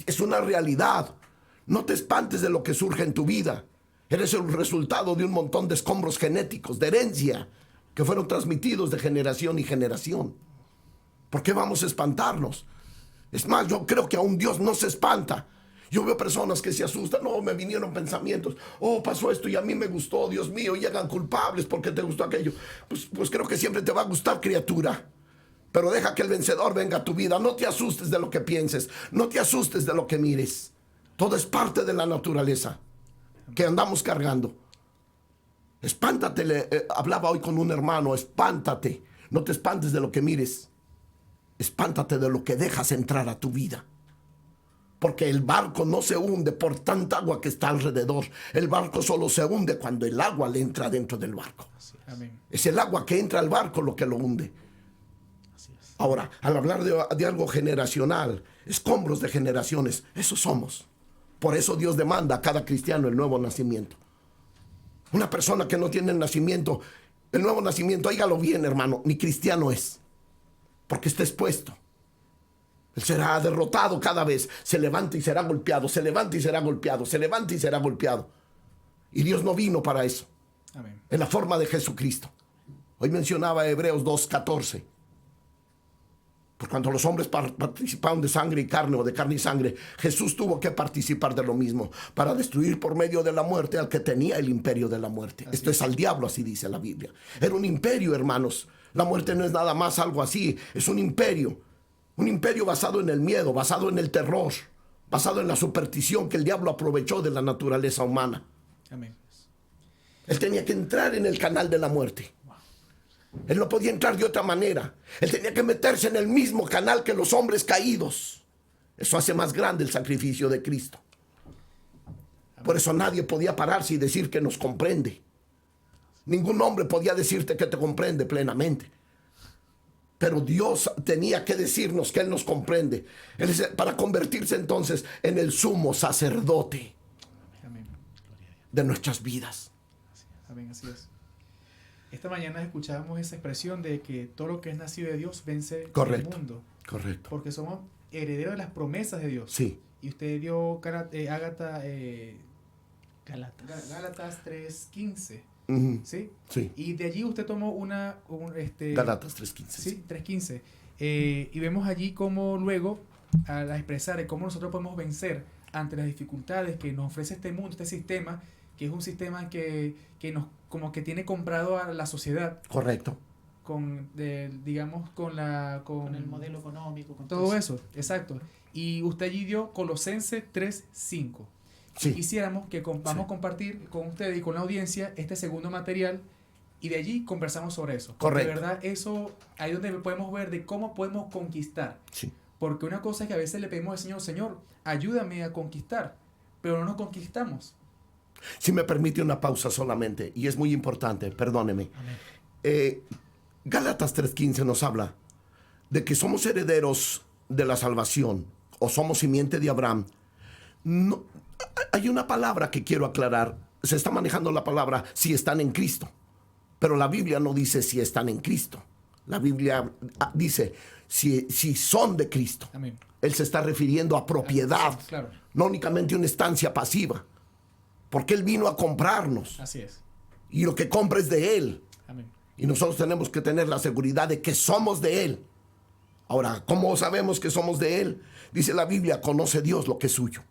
Es una realidad. No te espantes de lo que surge en tu vida. Eres el resultado de un montón de escombros genéticos, de herencia, que fueron transmitidos de generación y generación. ¿Por qué vamos a espantarnos? Es más, yo creo que aún Dios no se espanta. Yo veo personas que se asustan. No, me vinieron pensamientos. Oh, pasó esto y a mí me gustó. Dios mío, y hagan culpables porque te gustó aquello. Pues creo que siempre te va a gustar, criatura. Pero deja que el vencedor venga a tu vida. No te asustes de lo que pienses. No te asustes de lo que mires. Todo es parte de la naturaleza que andamos cargando. Espántate. Hablaba hoy con un hermano. Espántate. No te espantes de lo que mires. Espántate de lo que dejas entrar a tu vida. Porque el barco no se hunde por tanta agua que está alrededor. El barco solo se hunde cuando el agua le entra dentro del barco. Amén. Es el agua que entra al barco lo que lo hunde. Ahora, al hablar de algo generacional, escombros de generaciones, eso somos. Por eso Dios demanda a cada cristiano el nuevo nacimiento. Una persona que no tiene el nuevo nacimiento, óigalo bien, hermano, ni cristiano es. porque está expuesto. Él será derrotado cada vez. Se levanta y será golpeado, se levanta y será golpeado, se levanta y será golpeado. Y Dios no vino para eso. Amén. En la forma de Jesucristo. Hoy mencionaba Hebreos 2:14. Por cuanto los hombres participaron de sangre y carne, o de carne y sangre, Jesús tuvo que participar de lo mismo para destruir por medio de la muerte al que tenía el imperio de la muerte. Esto es al diablo, así dice la Biblia. Era un imperio, hermanos. La muerte no es nada más algo así, es un imperio. Un imperio basado en el miedo, basado en el terror, basado en la superstición que el diablo aprovechó de la naturaleza humana. Amén. Él tenía que entrar en el canal de la muerte. Él no podía entrar de otra manera. Él tenía que meterse en el mismo canal que los hombres caídos. Eso hace más grande el sacrificio de Cristo. Por eso nadie podía pararse y decir que nos comprende. Ningún hombre podía decirte que te comprende plenamente. Pero Dios tenía que decirnos que Él nos comprende. Él es para convertirse entonces en el sumo sacerdote Amén. de nuestras vidas. Amén, así es. Esta mañana escuchábamos esa expresión de que todo lo que es nacido de Dios vence Correcto. el mundo. Correcto. Porque somos herederos de las promesas de Dios. Sí. Y usted dio Gálatas Gálatas. 3:15. Ujú. ¿Sí? Sí. Y de allí usted tomó Gálatas 3:15. Sí, 3:15. Y vemos allí cómo luego, al expresar de cómo nosotros podemos vencer ante las dificultades que nos ofrece este mundo, este sistema, que es un sistema que nos como que tiene comprado a la sociedad Correcto. con el modelo económico, con todo eso, exacto. Y usted allí dio Colosenses 3:5. Sí. Quisiéramos que vamos a compartir con ustedes y con la audiencia este segundo material y de allí conversamos sobre eso. Porque Correcto. de verdad eso ahí es donde podemos ver de cómo podemos conquistar. Sí. Porque una cosa es que a veces le pedimos al Señor, Señor, ayúdame a conquistar, pero no nos conquistamos. Si me permite una pausa solamente, y es muy importante, perdóneme. Gálatas 3:15 nos habla de que somos herederos de la salvación, o somos simiente de Abraham. No, hay una palabra que quiero aclarar. Se está manejando la palabra si están en Cristo, pero la Biblia no dice si están en Cristo. La Biblia dice si son de Cristo. Amén. Él se está refiriendo a propiedad, Claro. no únicamente una estancia pasiva, porque Él vino a comprarnos Así es. y lo que compra es de Él. Amén. Y nosotros tenemos que tener la seguridad de que somos de Él. Ahora, ¿cómo sabemos que somos de Él? Dice la Biblia, conoce Dios lo que es suyo.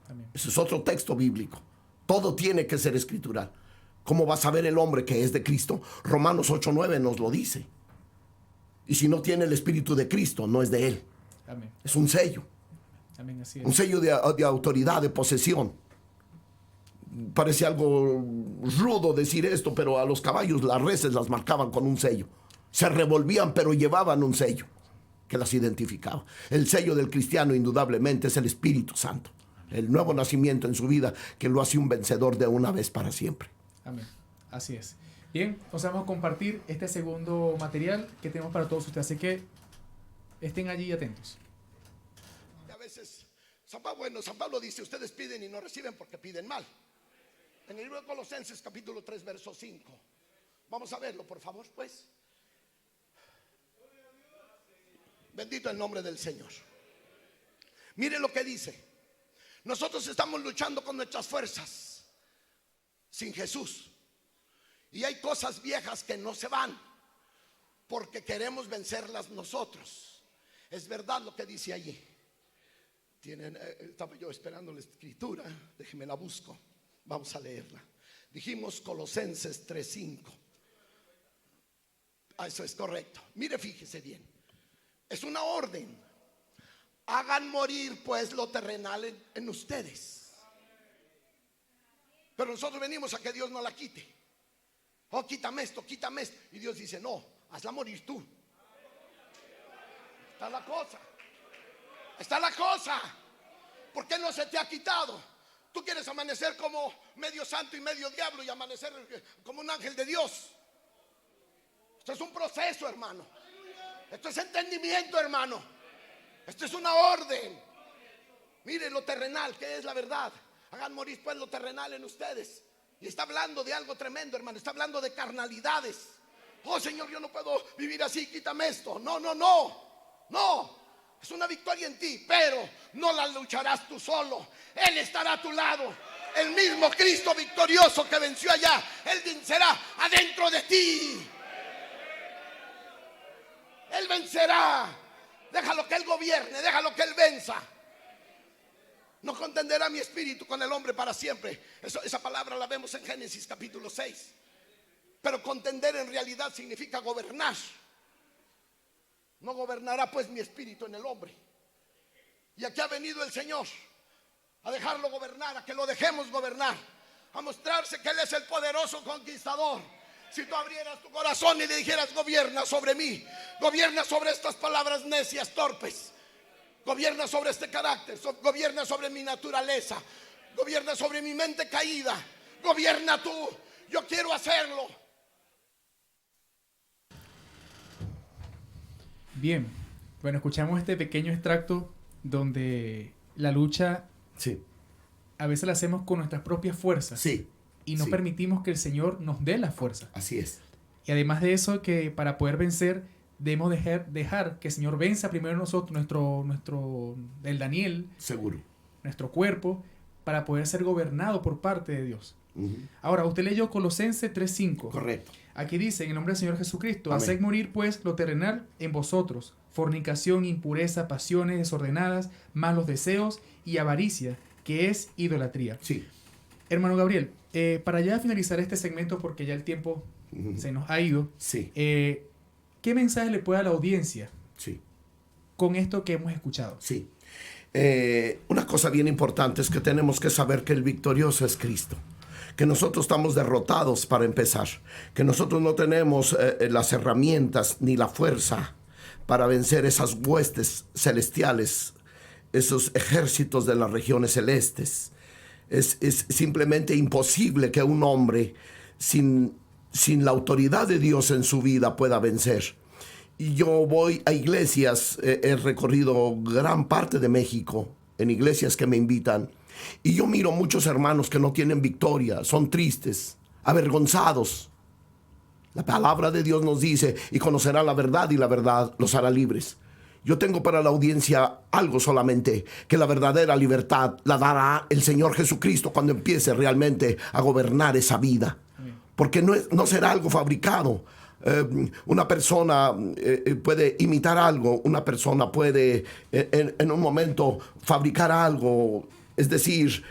Amén. Ese es otro texto bíblico. Todo tiene que ser escritural. ¿Cómo va a saber el hombre que es de Cristo? Romanos 8:9 nos lo dice. Y si no tiene el Espíritu de Cristo, no es de Él. Amén. Es un sello. Amén, así Un es. sello de autoridad, de posesión. Parece algo rudo decir esto, pero a los caballos las reses las marcaban con un sello. Se revolvían, pero llevaban un sello que las identificaba. El sello del cristiano indudablemente es el Espíritu Santo. El nuevo nacimiento en su vida que lo hace un vencedor de una vez para siempre. Amén. Así es. Bien, entonces vamos a compartir este segundo material que tenemos para todos ustedes. Así que estén allí atentos. Y a veces, San Pablo dice, ustedes piden y no reciben porque piden mal. En el libro de Colosenses capítulo 3, verso 5. Vamos a verlo, por favor, pues. Bendito el nombre del Señor. Mire lo que dice. Nosotros estamos luchando con nuestras fuerzas sin Jesús. Y hay cosas viejas que no se van porque queremos vencerlas nosotros. Es verdad lo que dice allí. Estaba yo esperando la escritura. Déjeme la busco. Vamos a leerla. Dijimos Colosenses 3:5. Eso es correcto. Mire, fíjese bien. Es una orden. Hagan morir pues lo terrenal en ustedes. Pero nosotros venimos a que Dios no la quite. Oh, quítame esto, quítame esto. Y Dios dice, no, hazla morir tú. Está la cosa. Está la cosa. ¿Por qué no se te ha quitado? Tú quieres amanecer como medio santo y medio diablo y amanecer como un ángel de Dios. Esto es un proceso, hermano. Esto es entendimiento, hermano. Esto es una orden. Miren lo terrenal, que es la verdad. Hagan morir pues lo terrenal en ustedes. Y está hablando de algo tremendo, hermano. Está hablando de carnalidades. oh Señor, yo no puedo vivir así, quítame esto. No, no, no, no. Es una victoria en ti, pero no la lucharás tú solo. Él estará a tu lado. El mismo Cristo victorioso que venció allá, Él vencerá adentro de ti. Él vencerá. Déjalo que Él gobierne, déjalo que Él venza. No contenderá mi espíritu con el hombre para siempre. Esa palabra la vemos en Génesis capítulo 6. Pero contender en realidad significa gobernar. No gobernará pues mi espíritu en el hombre. Y aquí ha venido el Señor a dejarlo gobernar, a que lo dejemos gobernar, a mostrarse que Él es el poderoso conquistador. Si tú abrieras tu corazón y le dijeras: gobierna sobre mí, gobierna sobre estas palabras necias, torpes, gobierna sobre este carácter, gobierna sobre mi naturaleza, gobierna sobre mi mente caída, gobierna tú, yo quiero hacerlo. Bien, bueno, escuchamos este pequeño extracto donde la lucha Sí, a veces la hacemos con nuestras propias fuerzas. sí. Y no sí. permitimos que el Señor nos dé la fuerza. Así es. Y además de eso, que para poder vencer debemos dejar que el Señor venza primero en nosotros, el Daniel, Seguro. nuestro cuerpo, para poder ser gobernado por parte de Dios. Ujú. Ahora, usted leyó Colosenses 3:5. Correcto. Aquí dice: en el nombre del Señor Jesucristo, Amén. haced morir pues lo terrenal en vosotros, fornicación, impureza, pasiones desordenadas, malos deseos y avaricia, que es idolatría. Sí. Hermano Gabriel, para ya finalizar este segmento, porque ya el tiempo Ujú. se nos ha ido, Sí. ¿qué mensaje le puede dar a la audiencia Sí. con esto que hemos escuchado? Sí. Una cosa bien importante es que tenemos que saber que el victorioso es Cristo. Que nosotros estamos derrotados para empezar. Que nosotros no tenemos las herramientas ni la fuerza para vencer esas huestes celestiales, esos ejércitos de las regiones celestes. Es simplemente imposible que un hombre sin la autoridad de Dios en su vida pueda vencer. Y yo voy a iglesias, he recorrido gran parte de México, en iglesias que me invitan, y yo miro muchos hermanos que no tienen victoria, son tristes, avergonzados. La palabra de Dios nos dice: y conocerán la verdad, y la verdad los hará libres. Yo tengo para la audiencia algo solamente, que la verdadera libertad la dará el Señor Jesucristo cuando empiece realmente a gobernar esa vida. Porque no será algo fabricado. Una persona puede imitar algo, una persona puede en un momento fabricar algo, es decir,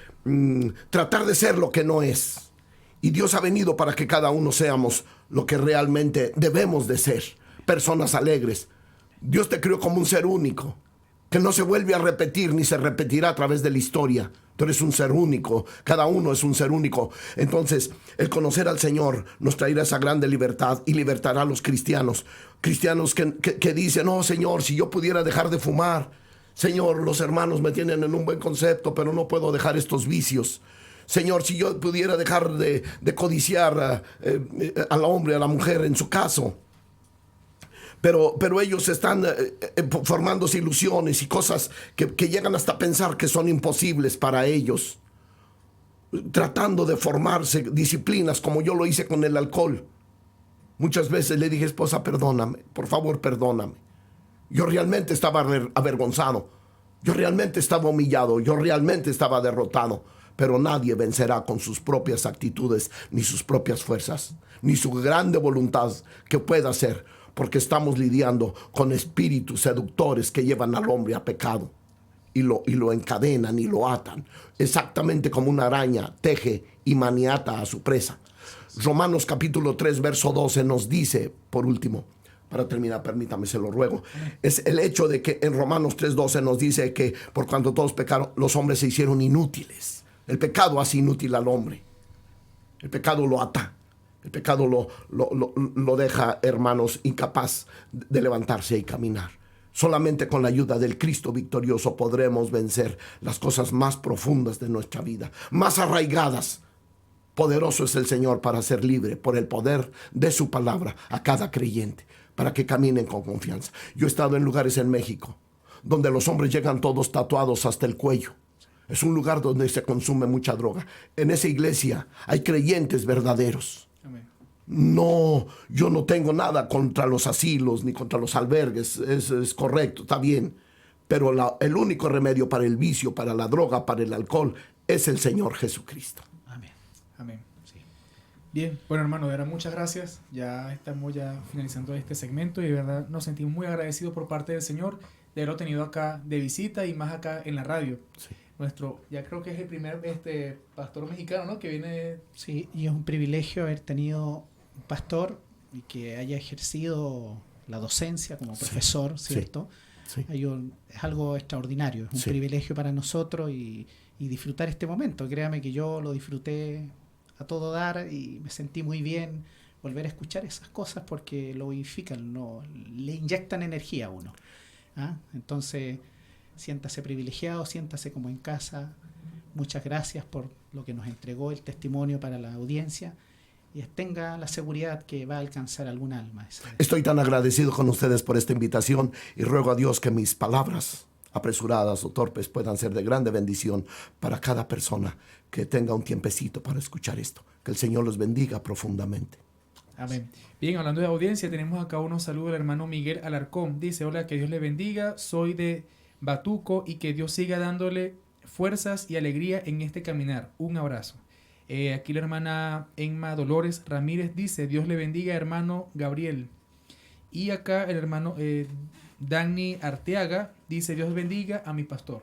tratar de ser lo que no es. Y Dios ha venido para que cada uno seamos lo que realmente debemos de ser, personas alegres. Dios te creó como un ser único, que no se vuelve a repetir ni se repetirá a través de la historia. Tú eres un ser único, cada uno es un ser único. Entonces, el conocer al Señor nos traerá esa grande libertad y libertará a los cristianos. Cristianos que dicen: oh Señor, si yo pudiera dejar de fumar. Señor, los hermanos me tienen en un buen concepto, pero no puedo dejar estos vicios. Señor, si yo pudiera dejar de codiciar al hombre, a la mujer en su caso. Pero ellos están formándose ilusiones y cosas que llegan hasta pensar que son imposibles para ellos. Tratando de formarse disciplinas como yo lo hice con el alcohol. Muchas veces le dije: esposa, perdóname, por favor, perdóname. Yo realmente estaba avergonzado. Yo realmente estaba humillado. Yo realmente estaba derrotado. Pero nadie vencerá con sus propias actitudes, ni sus propias fuerzas, ni su grande voluntad que pueda hacer. Porque estamos lidiando con espíritus seductores que llevan al hombre a pecado y lo encadenan y lo atan, exactamente como una araña teje y maniata a su presa. Romanos capítulo 3 verso 12 nos dice, por último, para terminar, permítame, se lo ruego, es el hecho de que en Romanos 3:12 nos dice que por cuanto todos pecaron, los hombres se hicieron inútiles. El pecado hace inútil al hombre. El pecado lo ata. El pecado lo deja, hermanos, incapaz de levantarse y caminar. Solamente con la ayuda del Cristo victorioso podremos vencer las cosas más profundas de nuestra vida, más arraigadas. Poderoso es el Señor para ser libre por el poder de su palabra a cada creyente, para que caminen con confianza. Yo he estado en lugares en México donde los hombres llegan todos tatuados hasta el cuello. Es un lugar donde se consume mucha droga. En esa iglesia hay creyentes verdaderos. Amén. No, yo no tengo nada contra los asilos ni contra los albergues, es correcto, está bien. Pero el único remedio para el vicio, para la droga, para el alcohol, es el Señor Jesucristo. Amén. Amén. Sí. Bien, bueno hermano, de verdad muchas gracias. Ya estamos finalizando este segmento y de verdad nos sentimos muy agradecidos por parte del Señor de haberlo tenido acá de visita y más acá en la radio. Sí. Ya creo que es el primer pastor mexicano, ¿no? Que viene. Sí, y es un privilegio haber tenido un pastor y que haya ejercido la docencia como profesor, ¿cierto? Sí. Es algo extraordinario, es un privilegio para nosotros y disfrutar este momento. Créame que yo lo disfruté a todo dar y me sentí muy bien volver a escuchar esas cosas porque lo vivifican, le inyectan energía a uno. ¿Ah? Entonces, siéntase privilegiado, siéntase como en casa. Muchas gracias por lo que nos entregó el testimonio para la audiencia y tenga la seguridad que va a alcanzar algún alma. Estoy tan agradecido con ustedes por esta invitación y ruego a Dios que mis palabras apresuradas o torpes puedan ser de grande bendición para cada persona que tenga un tiempecito para escuchar esto. Que el Señor los bendiga profundamente. Amén. Bien, hablando de audiencia, tenemos acá unos saludos del hermano Miguel Alarcón. Dice, hola, que Dios le bendiga, soy de Batuco y que Dios siga dándole fuerzas y alegría en este caminar. Un abrazo. Aquí la hermana Emma Dolores Ramírez dice, Dios le bendiga, hermano Gabriel. Y acá el hermano Dani Arteaga dice, Dios bendiga a mi pastor.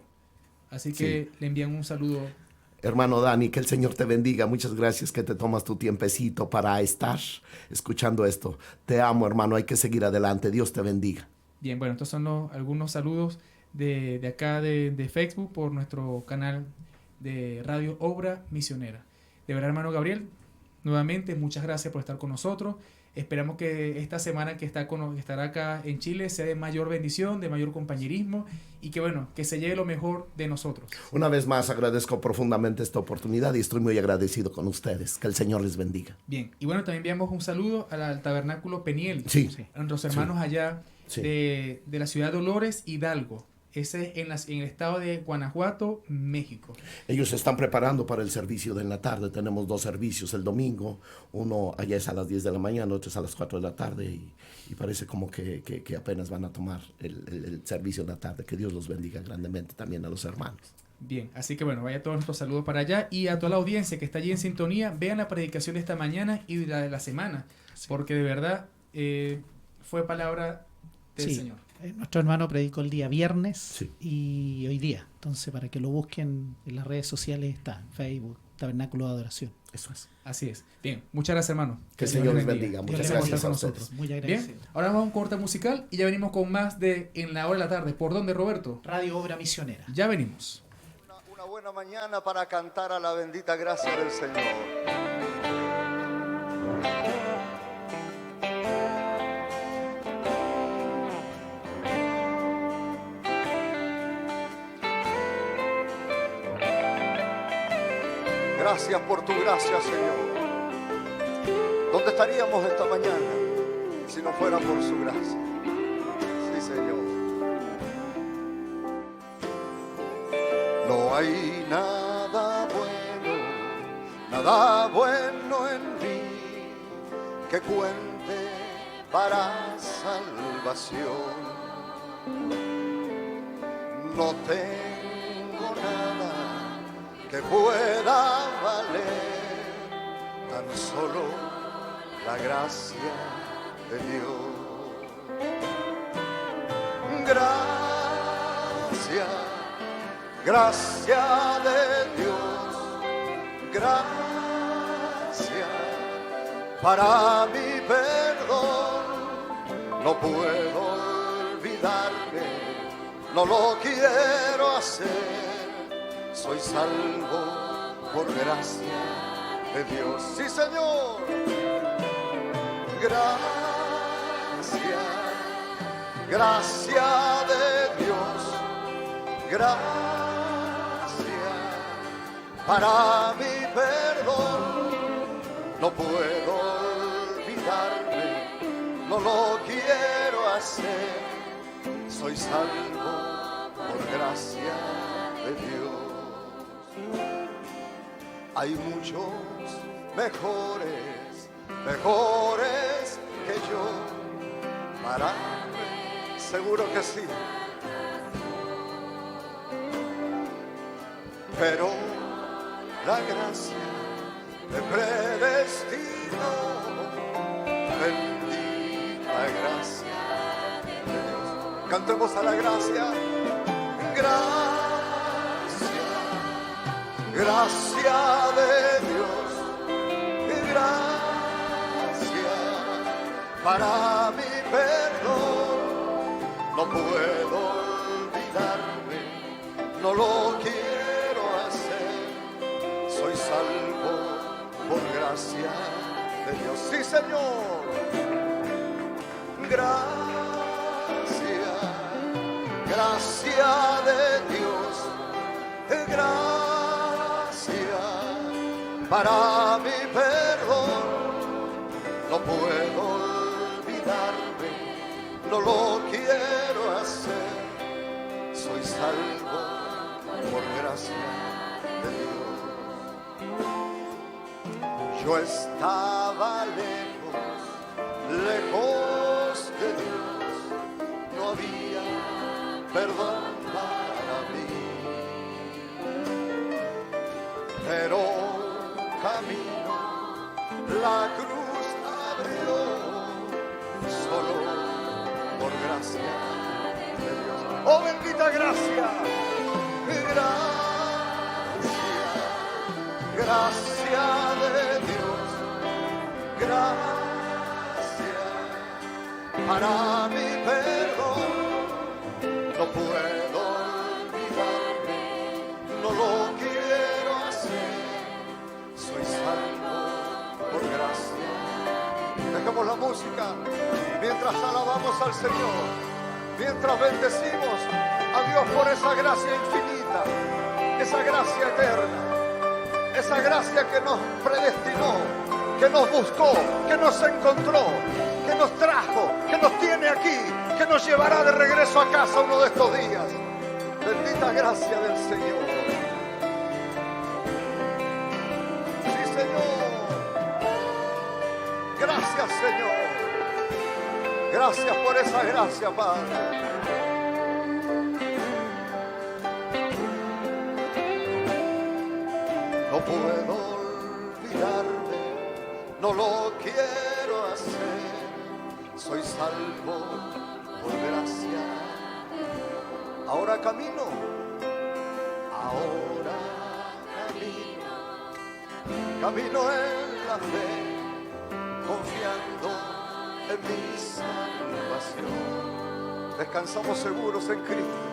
Así que le envían un saludo. Hermano Dani, que el Señor te bendiga. Muchas gracias que te tomas tu tiempecito para estar escuchando esto. Te amo, hermano. Hay que seguir adelante. Dios te bendiga. Bien, bueno, estos son algunos saludos de acá de Facebook por nuestro canal de Radio Obra Misionera. De verdad, hermano Gabriel, nuevamente muchas gracias por estar con nosotros. Esperamos que esta semana que estará acá en Chile sea de mayor bendición, de mayor compañerismo y que bueno, que se lleve lo mejor de nosotros. Una vez más agradezco profundamente esta oportunidad y estoy muy agradecido con ustedes. Que el Señor les bendiga. Bien, y bueno, también enviamos un saludo al Tabernáculo Peniel. Sí. A nuestros hermanos allá Sí. de la ciudad de Dolores, Hidalgo. Ese es en el estado de Guanajuato, México. Ellos se están preparando para el servicio de la tarde. Tenemos 2 servicios el domingo. Uno allá es a las 10 de la mañana, otro es a las 4 de la tarde. Y parece como que apenas van a tomar el servicio de la tarde. Que Dios los bendiga grandemente también a los hermanos. Bien, así que bueno, vaya todos nuestros saludos para allá. Y a toda la audiencia que está allí en sintonía, vean la predicación de esta mañana y la de la semana. Sí. Porque de verdad fue palabra del Señor. Nuestro hermano predicó el día viernes y hoy día. Entonces, para que lo busquen en las redes sociales está, en Facebook, Tabernáculo de Adoración. Eso es. Así es. Bien, muchas gracias, hermano. Que el Señor les bendiga. Muchas gracias a ustedes. Muy agradecido. Bien, ahora vamos a un corte musical y ya venimos con más de En la Hora de la Tarde. ¿Por dónde, Roberto? Radio Obra Misionera. Ya venimos. Una buena mañana para cantar a la bendita gracia del Señor. Gracias por tu gracia, Señor. ¿Dónde estaríamos esta mañana si no fuera por su gracia? Sí, Señor. No hay nada bueno en mí que cuente para salvación. No tengo nada que pueda valer, tan solo la gracia de Dios. Gracia, gracia de Dios, gracia para mi perdón. No puedo olvidarme, no lo quiero hacer. Soy salvo por gracia de Dios. Sí, Señor. Gracia, gracia de Dios. Gracia para mi perdón. No puedo olvidarme, no lo quiero hacer. Soy salvo por gracia de Dios. Hay muchos mejores mejores que yo para mí. Seguro que sí. Pero la gracia me predestinó. Bendita gracia de Dios. Cantemos a la gracia. Gracia, gracia de Dios. Gracia para mi perdón. No puedo olvidarme, no lo quiero hacer. Soy salvo por gracia de Dios. Sí, Señor. Gracia, gracia de Dios. Gracia para mi perdón. No puedo olvidarme, no lo quiero hacer. Soy salvo por gracia de Dios. Yo estaba lejos, lejos de Dios. No había perdón para mí. Pero camino, la cruz abrió. Solo por gracia de Dios. Oh, bendita gracia. Gracia, gracia de Dios. Gracia para mi perdón. No puedo olvidarme, no lo quiero hacer. Soy salvo por gracia. Dejamos la música mientras alabamos al Señor, mientras bendecimos a Dios por esa gracia infinita, esa gracia eterna, esa gracia que nos predestinó, que nos buscó, que nos encontró, que nos trajo, que nos tiene aquí, que nos llevará de regreso a casa uno de estos días. Bendita gracia del Señor. Sí, Señor. Gracias, Señor. Gracias por esa gracia, Padre. No puedo olvidarme, no lo quiero hacer. Soy salvo por gracia. Ahora camino, ahora camino en la fe, confiando en mi salvación. Descansamos seguros en Cristo.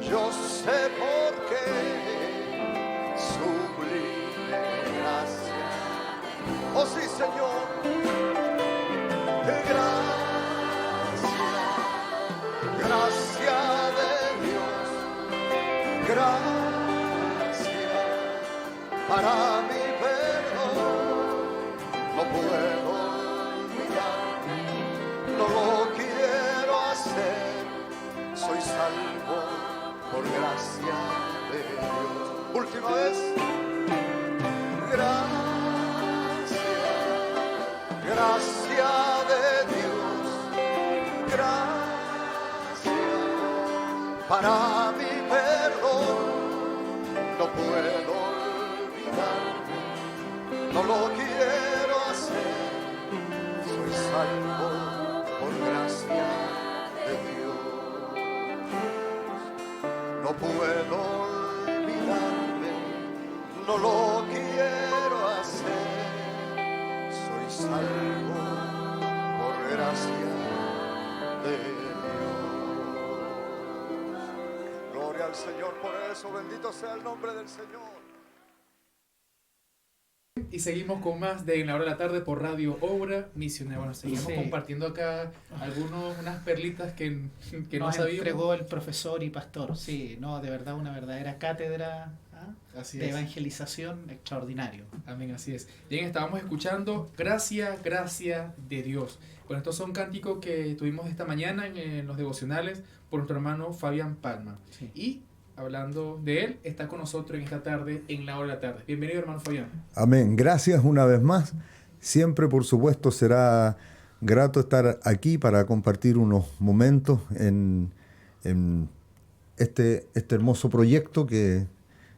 Yo sé por qué, sublime gracia. Oh sí, Señor, gracia, gracia de Dios, gracia para mi perdón. No puedo olvidarme, no lo quiero hacer. Soy salvo por gracia de Dios. Última vez. Gracia, gracia de Dios. Gracia para mi perdón. No puedo olvidarme, no lo quiero hacer. Soy salvo por gracia de Dios. No puedo olvidarme, no lo quiero hacer. Soy salvo por gracia de Dios. Gloria al Señor por eso. Bendito sea el nombre del Señor. Y seguimos con más de En la Hora de la Tarde por Radio Obra Misionera. Bueno, seguimos Sí. compartiendo acá unas perlitas que no Nos sabíamos. entregó el profesor y pastor. Sí, no, de verdad, una verdadera cátedra Así de es. evangelización extraordinario. Amén, así es. Bien, estábamos escuchando Gracia, Gracia de Dios. Bueno, estos son cánticos que tuvimos esta mañana en los devocionales por nuestro hermano Fabián Palma. Sí. Y hablando de él, está con nosotros en esta tarde, en la hora de la tarde. Bienvenido, hermano Fabián. Amén. Gracias una vez más. Siempre, por supuesto, será grato estar aquí para compartir unos momentos en este hermoso proyecto que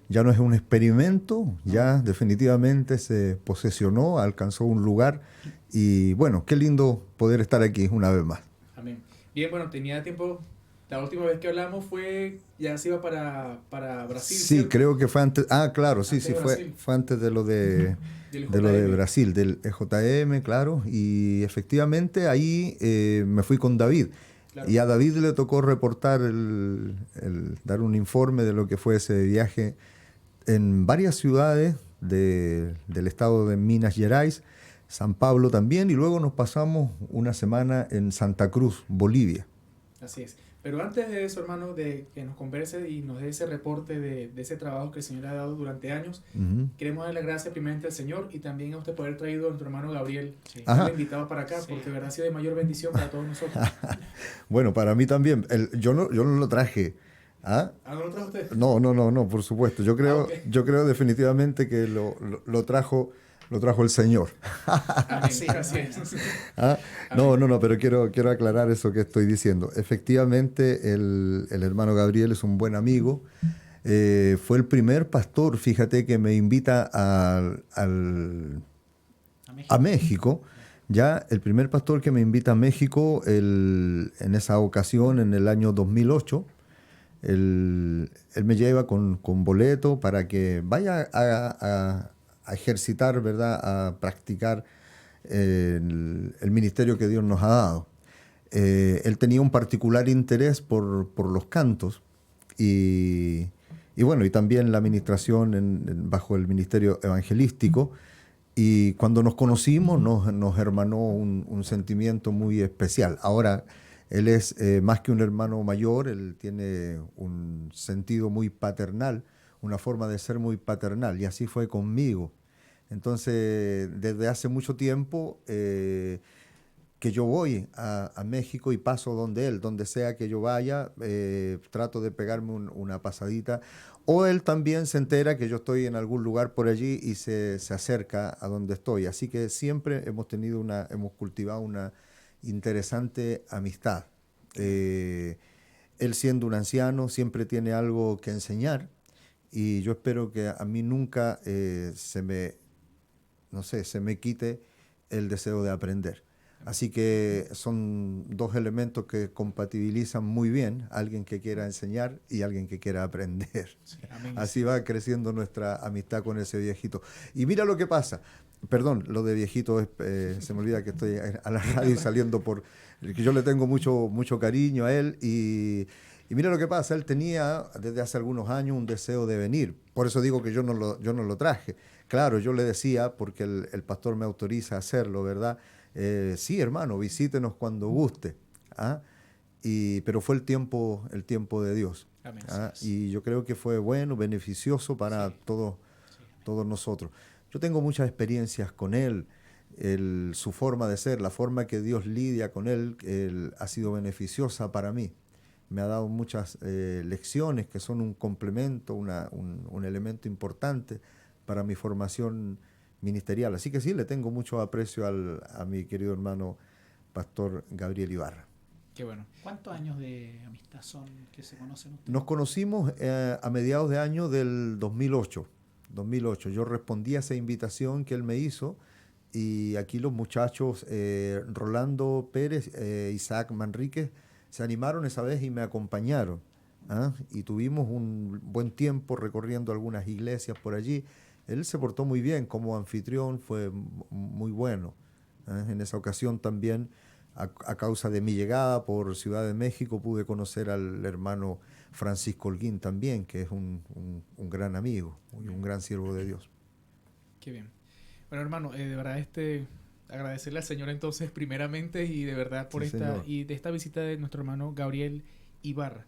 ya no es un experimento, ya definitivamente se posesionó, alcanzó un lugar y bueno, qué lindo poder estar aquí una vez más. Amén. Bien, bueno, tenía tiempo, la última vez que hablamos ya se iba para Brasil. Sí, ¿cierto? creo que fue antes, claro, sí, Antes de Brasil. fue antes de lo de JM. Brasil, del EJM, claro, y efectivamente ahí me fui con David. Claro. Y a David le tocó reportar, dar un informe de lo que fue ese viaje en varias ciudades del estado de Minas Gerais, San Pablo también, y luego nos pasamos una semana en Santa Cruz, Bolivia. Así es. Pero antes de eso, hermano, de que nos converse y nos dé ese reporte de ese trabajo que el Señor ha dado durante años, queremos darle las gracias primeramente al Señor y también a usted por haber traído a nuestro hermano Gabriel, invitado para acá, porque de verdad ha sido de mayor bendición para todos nosotros. Bueno, para mí también. Yo no lo traje. ¿Ah? ¿No lo trajo usted? No, por supuesto. Yo creo, Okay. yo creo definitivamente que lo trajo el Señor. Amén. Sí, así es. ¿Ah? No, pero quiero aclarar eso que estoy diciendo. Efectivamente, el hermano Gabriel es un buen amigo. Fue el primer pastor, fíjate, que me invita a México. Ya el primer pastor que me invita a México en esa ocasión, en el año 2008, él me lleva con boleto para que vaya a ejercitar, ¿verdad? A practicar el ministerio que Dios nos ha dado. Él tenía un particular interés por los cantos y bueno, y también la administración bajo el ministerio evangelístico. Y cuando nos conocimos nos hermanó un sentimiento muy especial. Ahora, él es más que un hermano mayor, él tiene un sentido muy paternal, una forma de ser muy paternal, y así fue conmigo. Entonces, desde hace mucho tiempo que yo voy a México y paso donde sea que yo vaya, trato de pegarme una pasadita, o él también se entera que yo estoy en algún lugar por allí y se acerca a donde estoy. Así que siempre hemos cultivado una interesante amistad. Él siendo un anciano siempre tiene algo que enseñar y yo espero que a mí nunca se me quite el deseo de aprender. Así que son dos elementos que compatibilizan muy bien, alguien que quiera enseñar y alguien que quiera aprender. Sí, amén. Así va creciendo nuestra amistad con ese viejito. Y mira lo que pasa. Perdón, lo de viejito, se me olvida que estoy a la radio saliendo que yo le tengo mucho cariño a él y mira lo que pasa, él tenía desde hace algunos años un deseo de venir, por eso digo que yo no lo traje. Claro, yo le decía, porque el pastor me autoriza a hacerlo, ¿verdad? Sí, hermano, visítenos cuando guste. ¿Ah? Pero fue el tiempo de Dios. Amén. ¿Ah? Y yo creo que fue bueno, beneficioso para todos nosotros. Yo tengo muchas experiencias con él, su forma de ser, la forma que Dios lidia con él ha sido beneficiosa para mí. Me ha dado muchas lecciones que son un complemento, un elemento importante para mi formación ministerial. Así que sí, le tengo mucho aprecio a mi querido hermano Pastor Gabriel Ibarra. Qué bueno. ¿Cuántos años de amistad son que se conocen ustedes? Nos conocimos a mediados de año del 2008. Yo respondí a esa invitación que él me hizo y aquí los muchachos Rolando Pérez, Isaac Manríquez, se animaron esa vez y me acompañaron. ¿Ah? Y tuvimos un buen tiempo recorriendo algunas iglesias por allí. Él se portó muy bien como anfitrión, fue muy bueno. ¿Ah? En esa ocasión también, a causa de mi llegada por Ciudad de México, pude conocer al hermano Francisco Holguín también, que es un gran amigo y un gran siervo de Dios. Qué bien. Bueno, hermano, de verdad agradecerle al Señor entonces primeramente y de verdad por Sí, de esta visita de nuestro hermano Gabriel Ibarra.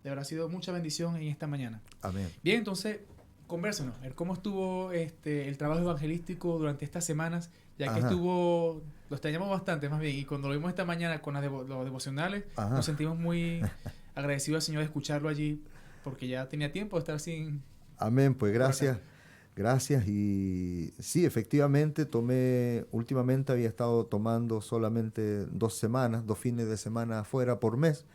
De verdad ha sido mucha bendición en esta mañana. Amén. Bien, entonces, convérsenos, a ver cómo estuvo el trabajo evangelístico durante estas semanas, ya que lo extrañamos bastante más bien, y cuando lo vimos esta mañana con los devocionales, nos sentimos muy agradecidos al Señor de escucharlo allí porque ya tenía tiempo de estar sin... Amén, pues gracias. Gracias. Y sí, efectivamente, últimamente había estado tomando solamente 2 semanas, 2 fines de semana afuera por mes,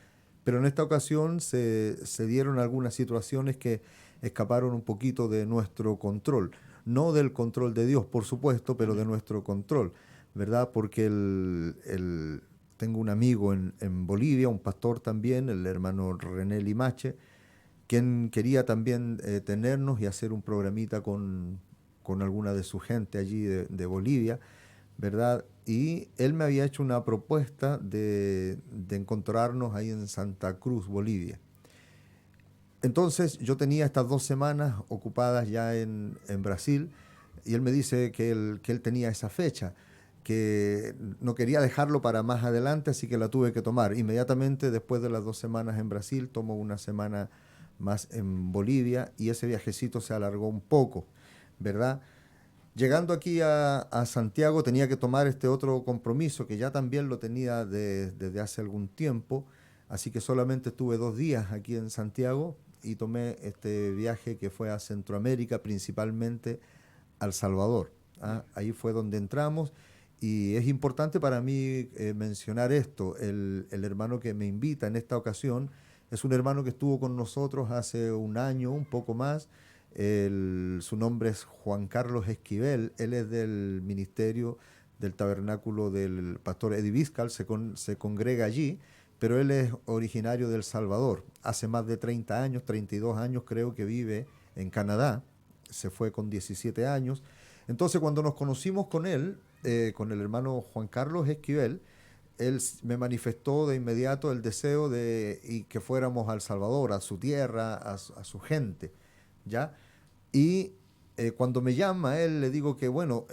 pero en esta ocasión se dieron algunas situaciones que escaparon un poquito de nuestro control. No del control de Dios, por supuesto, pero de nuestro control, ¿verdad? Porque tengo un amigo en Bolivia, un pastor también, el hermano René Limache, quien quería también tenernos y hacer un programita con alguna de su gente allí de Bolivia, ¿verdad? Y él me había hecho una propuesta de encontrarnos ahí en Santa Cruz, Bolivia. Entonces yo tenía estas 2 semanas ocupadas ya en Brasil, y él me dice que él tenía esa fecha, que no quería dejarlo para más adelante, así que la tuve que tomar. Inmediatamente después de las 2 semanas en Brasil, tomo una semana más en Bolivia, y ese viajecito se alargó un poco, ¿verdad? Llegando aquí a Santiago tenía que tomar este otro compromiso que ya también lo tenía desde hace algún tiempo, así que solamente estuve 2 días aquí en Santiago y tomé este viaje que fue a Centroamérica, principalmente a El Salvador. Ahí fue donde entramos, y es importante para mí mencionar esto. El hermano que me invita en esta ocasión es un hermano que estuvo con nosotros hace un año, un poco más. Su nombre es Juan Carlos Esquivel. Él es del ministerio del tabernáculo del pastor Eddie Vizcal, se congrega allí, pero él es originario de El Salvador. Hace más de 30 años, 32 años creo que vive en Canadá. Se fue con 17 años. Entonces, cuando nos conocimos con él, con el hermano Juan Carlos Esquivel, él me manifestó de inmediato el deseo y que fuéramos a El Salvador, a su tierra, a su gente, ¿ya? Y cuando me llama él, le digo que, bueno,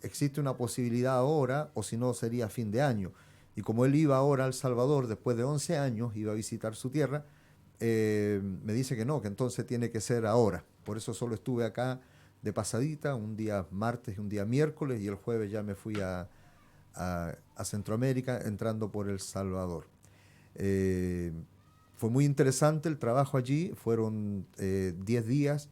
existe una posibilidad ahora, o si no sería a fin de año. Y como él iba ahora a El Salvador, después de 11 años, iba a visitar su tierra, me dice que no, que entonces tiene que ser ahora. Por eso solo estuve acá de pasadita, un día martes y un día miércoles, y el jueves ya me fui a Centroamérica, entrando por El Salvador. Fue muy interesante el trabajo allí, fueron 10 días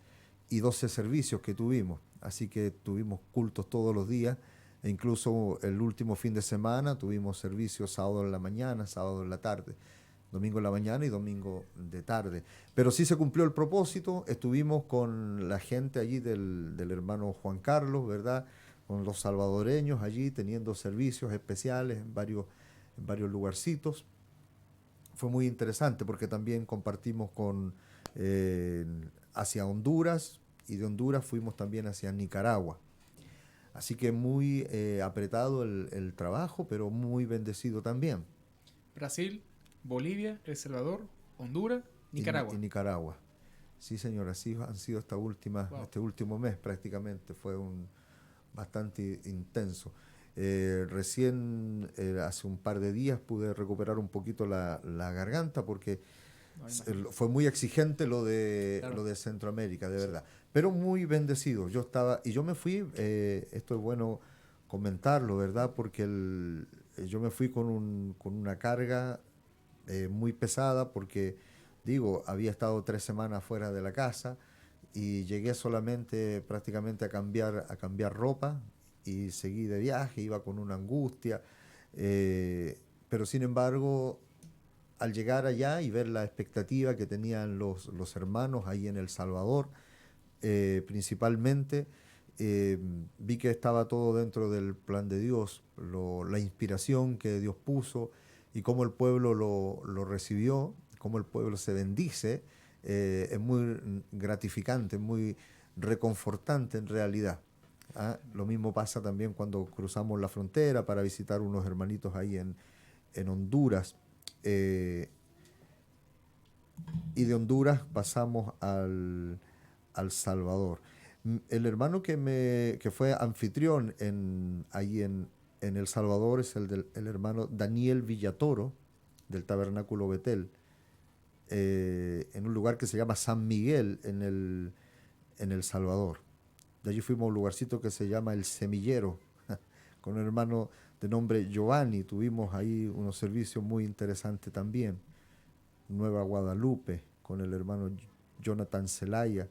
y 12 servicios que tuvimos, así que tuvimos cultos todos los días, e incluso el último fin de semana tuvimos servicios sábado en la mañana, sábado en la tarde, domingo en la mañana y domingo de tarde. Pero sí se cumplió el propósito, estuvimos con la gente allí del hermano Juan Carlos, ¿verdad?, con los salvadoreños allí teniendo servicios especiales en varios lugarcitos. Fue muy interesante porque también compartimos hacia Honduras, y de Honduras fuimos también hacia Nicaragua. Así que muy apretado el trabajo, pero muy bendecido también. Brasil, Bolivia, El Salvador, Honduras, Nicaragua. Y Nicaragua. Sí, señor, así han sido este último mes prácticamente. Fue bastante intenso. Recién hace un par de días pude recuperar un poquito la garganta porque fue muy exigente lo de Centroamérica, de verdad, pero muy bendecido. Yo me fui, esto es bueno comentarlo, ¿verdad? Porque yo me fui con una carga muy pesada porque, había estado 3 semanas fuera de la casa, y llegué solamente prácticamente a cambiar ropa, y seguí de viaje, iba con una angustia, pero sin embargo, al llegar allá y ver la expectativa que tenían los hermanos ahí en El Salvador, principalmente, vi que estaba todo dentro del plan de Dios, la inspiración que Dios puso, y cómo el pueblo lo recibió, cómo el pueblo se bendice. Es muy gratificante, muy reconfortante en realidad. Lo mismo pasa también cuando cruzamos la frontera para visitar unos hermanitos ahí en Honduras. Y de Honduras pasamos al Salvador. El hermano que fue anfitrión ahí en El Salvador es el hermano Daniel Villatoro, del Tabernáculo Betel, en un lugar que se llama San Miguel en El Salvador. De allí fuimos a un lugarcito que se llama El Semillero, con un hermano de nombre Giovanni. Tuvimos ahí unos servicios muy interesantes también. Nueva Guadalupe, con el hermano Jonathan Zelaya.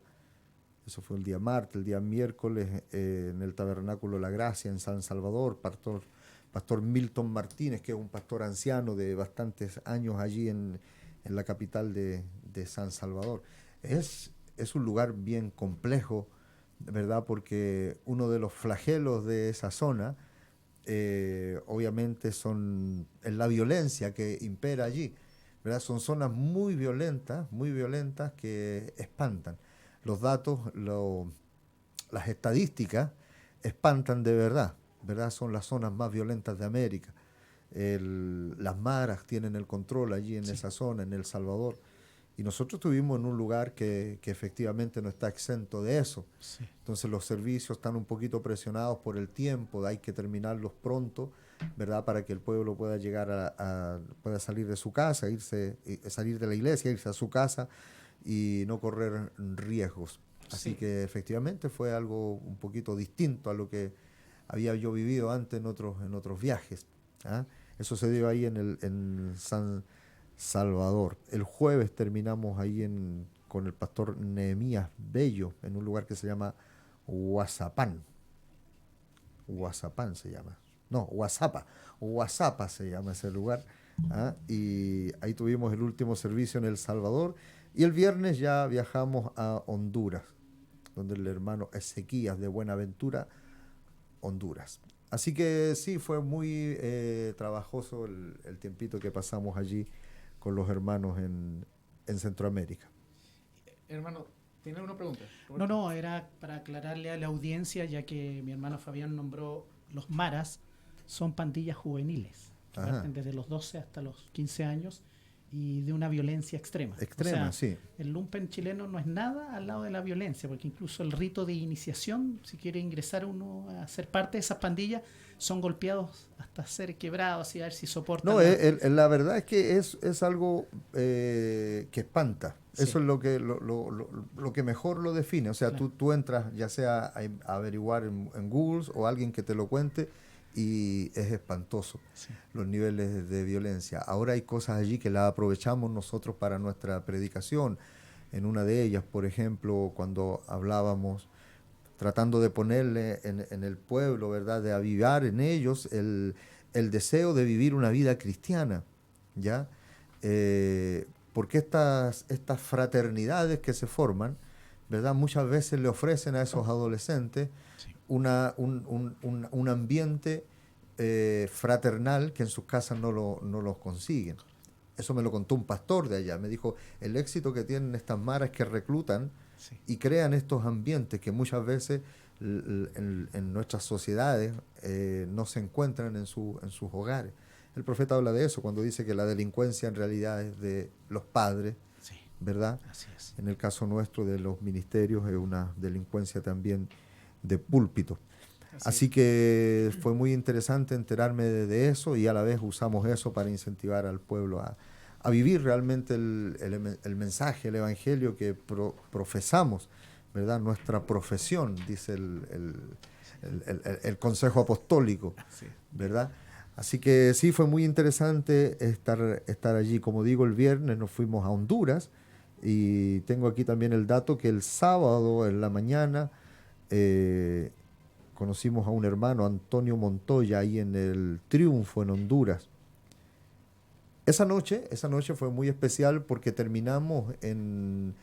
Eso fue el día martes. El día miércoles en el Tabernáculo La Gracia en San Salvador, pastor Milton Martínez, que es un pastor anciano de bastantes años allí en la capital de San Salvador. Es un lugar bien complejo, ¿verdad? Porque uno de los flagelos de esa zona, obviamente, es la violencia que impera allí, ¿verdad? Son zonas muy violentas que espantan. Los datos, las estadísticas espantan de verdad, ¿verdad? Son las zonas más violentas de América. Las maras tienen el control allí en esa zona, en El Salvador. Y nosotros estuvimos en un lugar que efectivamente no está exento de eso. Sí. Entonces los servicios están un poquito presionados por el tiempo, hay que terminarlos pronto, ¿verdad? Para que el pueblo pueda llegar pueda salir de su casa, salir de la iglesia, irse a su casa y no correr riesgos. Así Sí. que efectivamente fue algo un poquito distinto a lo que había yo vivido antes en otros viajes. ¿Ah? Eso se dio ahí en San Salvador. El jueves terminamos ahí con el pastor Nehemías Bello en un lugar que se llama Huazapán. Huazapán se llama. No, Huazapa se llama ese lugar. ¿Ah? Y ahí tuvimos el último servicio en El Salvador. Y el viernes ya viajamos a Honduras, donde el hermano Ezequías de Buenaventura, Honduras. Así que sí, fue muy trabajoso el tiempito que pasamos allí con los hermanos en Centroamérica. Hermano, ¿tiene una pregunta? No, era para aclararle a la audiencia, ya que mi hermano Fabián nombró los maras, son pandillas juveniles, que Ajá. parten desde los 12 hasta los 15 años y de una violencia extrema. Extrema, O sea, sí. el lumpen chileno no es nada al lado de la violencia, porque incluso el rito de iniciación, si quiere ingresar uno a ser parte de esas pandillas, son golpeados hasta ser quebrados y a ver si soportan. No, la verdad es que es algo que espanta. Sí. Eso es lo que mejor lo define. O sea, Claro. tú entras ya sea a averiguar en Google o alguien que te lo cuente y es espantoso los niveles de violencia. Ahora hay cosas allí que las aprovechamos nosotros para nuestra predicación. En una de ellas, por ejemplo, cuando hablábamos tratando de ponerle en el pueblo, ¿verdad?, de avivar en ellos el deseo de vivir una vida cristiana, ¿ya? Porque estas fraternidades que se forman, ¿verdad?, muchas veces le ofrecen a esos adolescentes un ambiente fraternal que en sus casas no lo consiguen. Eso me lo contó un pastor de allá. Me dijo, el éxito que tienen estas maras es que reclutan y crean estos ambientes que muchas veces en nuestras sociedades no se encuentran en sus hogares. El profeta habla de eso cuando dice que la delincuencia en realidad es de los padres, Sí, ¿verdad? así es. En el caso nuestro de los ministerios es una delincuencia también de púlpito. Así que fue muy interesante enterarme de eso y a la vez usamos eso para incentivar al pueblo a vivir realmente el mensaje, el evangelio que profesamos, ¿verdad? Nuestra profesión, dice el Consejo Apostólico, ¿verdad? Así que sí, fue muy interesante estar allí. Como digo, el viernes nos fuimos a Honduras y tengo aquí también el dato que el sábado en la mañana conocimos a un hermano, Antonio Montoya, ahí en el Triunfo, en Honduras. Esa noche fue muy especial porque terminamos en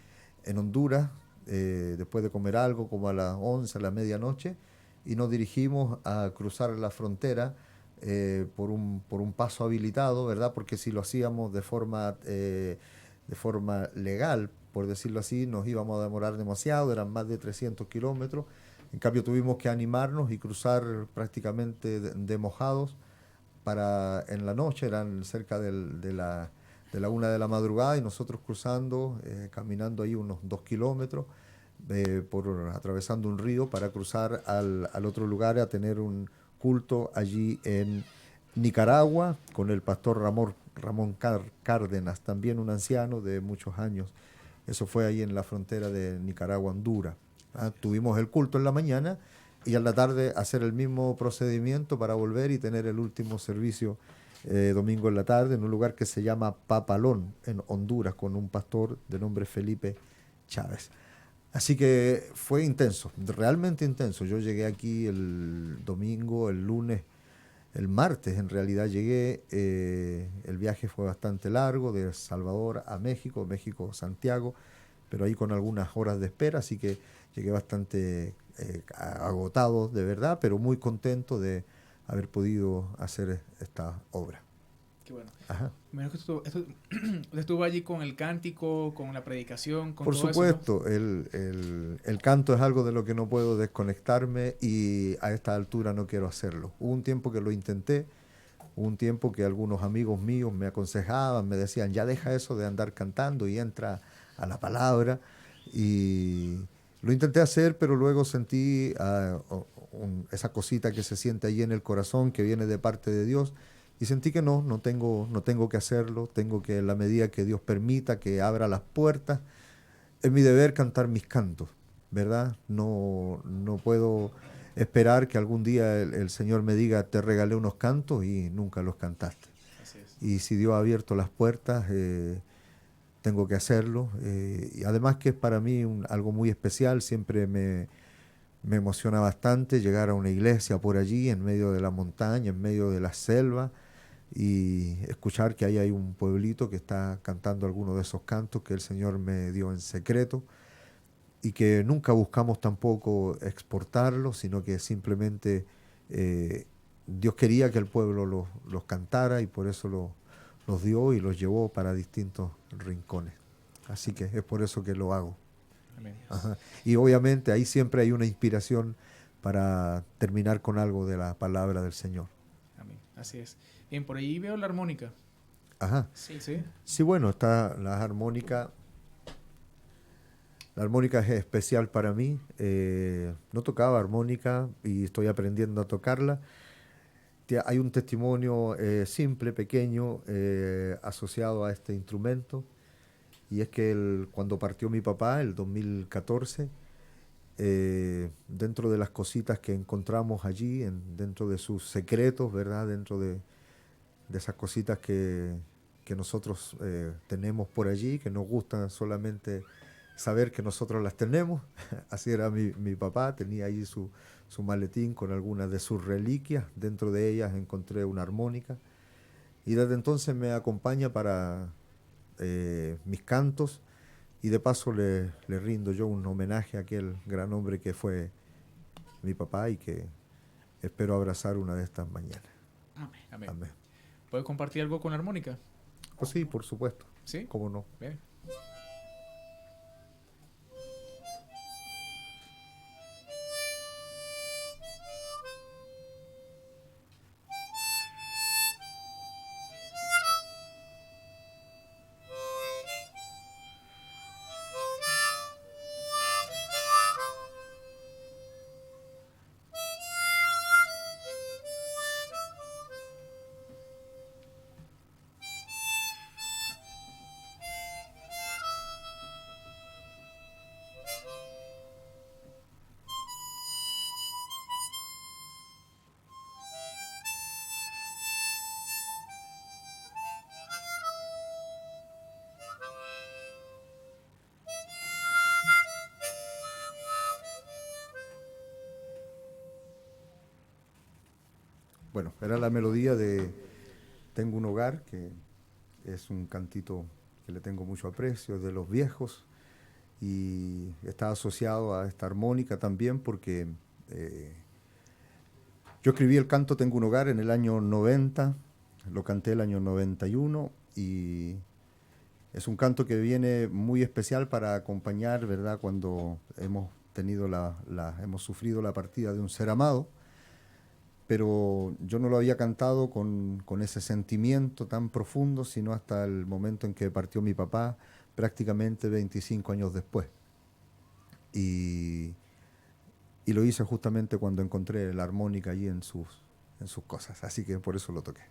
Honduras, después de comer algo, como a las 11, a la medianoche, y nos dirigimos a cruzar la frontera por un paso habilitado, ¿verdad? Porque si lo hacíamos de forma legal, por decirlo así, nos íbamos a demorar demasiado, eran más de 300 kilómetros. En cambio tuvimos que animarnos y cruzar prácticamente de mojados en la noche, eran cerca de la 1 de la madrugada y nosotros cruzando, caminando ahí unos 2 kilómetros, atravesando un río para cruzar al otro lugar a tener un culto allí en Nicaragua con el pastor Ramón Cárdenas, también un anciano de muchos años. Eso fue ahí en la frontera de Nicaragua-Honduras. Tuvimos el culto en la mañana y a la tarde hacer el mismo procedimiento para volver y tener el último servicio domingo en la tarde en un lugar que se llama Papalón, en Honduras, con un pastor de nombre Felipe Chávez. Así que fue intenso, realmente intenso. Yo llegué aquí el domingo, el lunes, el martes en realidad llegué. El viaje fue bastante largo, de El Salvador a México, México Santiago, pero ahí con algunas horas de espera, así que llegué bastante agotado de verdad, pero muy contento de haber podido hacer esta obra. Qué bueno. Ajá. Menos que estuvo allí con el cántico, con la predicación, con Por todo supuesto, eso, el canto es algo de lo que no puedo desconectarme y a esta altura no quiero hacerlo. Hubo un tiempo que lo intenté, hubo un tiempo que algunos amigos míos me aconsejaban, me decían, ya deja eso de andar cantando y entra a la palabra. Y lo intenté hacer, pero luego sentí esa cosita que se siente ahí en el corazón, que viene de parte de Dios. Y sentí que no tengo que hacerlo, tengo que, en la medida que Dios permita, que abra las puertas, es mi deber cantar mis cantos, ¿verdad? No puedo esperar que algún día el Señor me diga, te regalé unos cantos y nunca los cantaste. Así es. Y si Dios ha abierto las puertas, tengo que hacerlo. Y además que es para mí algo muy especial, siempre me emociona bastante llegar a una iglesia por allí, en medio de la montaña, en medio de la selva, y escuchar que ahí hay un pueblito que está cantando algunos de esos cantos que el Señor me dio en secreto y que nunca buscamos tampoco exportarlos, sino que simplemente Dios quería que el pueblo los cantara y por eso los dio y los llevó para distintos rincones. Así que es por eso que lo hago. Amén. Ajá. Y obviamente ahí siempre hay una inspiración para terminar con algo de la palabra del Señor. Amén. Así es. Bien, por ahí veo la armónica. Ajá. Sí. Sí, bueno, está la armónica. La armónica es especial para mí. No tocaba armónica y estoy aprendiendo a tocarla. Hay un testimonio simple, pequeño, asociado a este instrumento. Y es que cuando partió mi papá, el 2014, dentro de las cositas que encontramos allí, dentro de sus secretos, ¿verdad? Dentro de esas cositas que nosotros tenemos por allí, que nos gusta solamente saber que nosotros las tenemos. Así era mi papá, tenía allí su maletín con algunas de sus reliquias. Dentro de ellas encontré una armónica. Y desde entonces me acompaña para mis cantos. Y de paso le rindo yo un homenaje a aquel gran hombre que fue mi papá y que espero abrazar una de estas mañanas. Amén. Amén. ¿Puedes compartir algo con la armónica? Pues sí, por supuesto. ¿Sí? ¿Cómo no? Bien. Bueno, era la melodía de Tengo un hogar, que es un cantito que le tengo mucho aprecio, es de los viejos, y está asociado a esta armónica también porque yo escribí el canto Tengo un hogar en el año 90, lo canté el año 91, y es un canto que viene muy especial para acompañar, ¿verdad?, cuando hemos tenido hemos sufrido la partida de un ser amado. Pero yo no lo había cantado con ese sentimiento tan profundo, sino hasta el momento en que partió mi papá, prácticamente 25 años después. Y lo hice justamente cuando encontré la armónica allí en sus cosas, así que por eso lo toqué.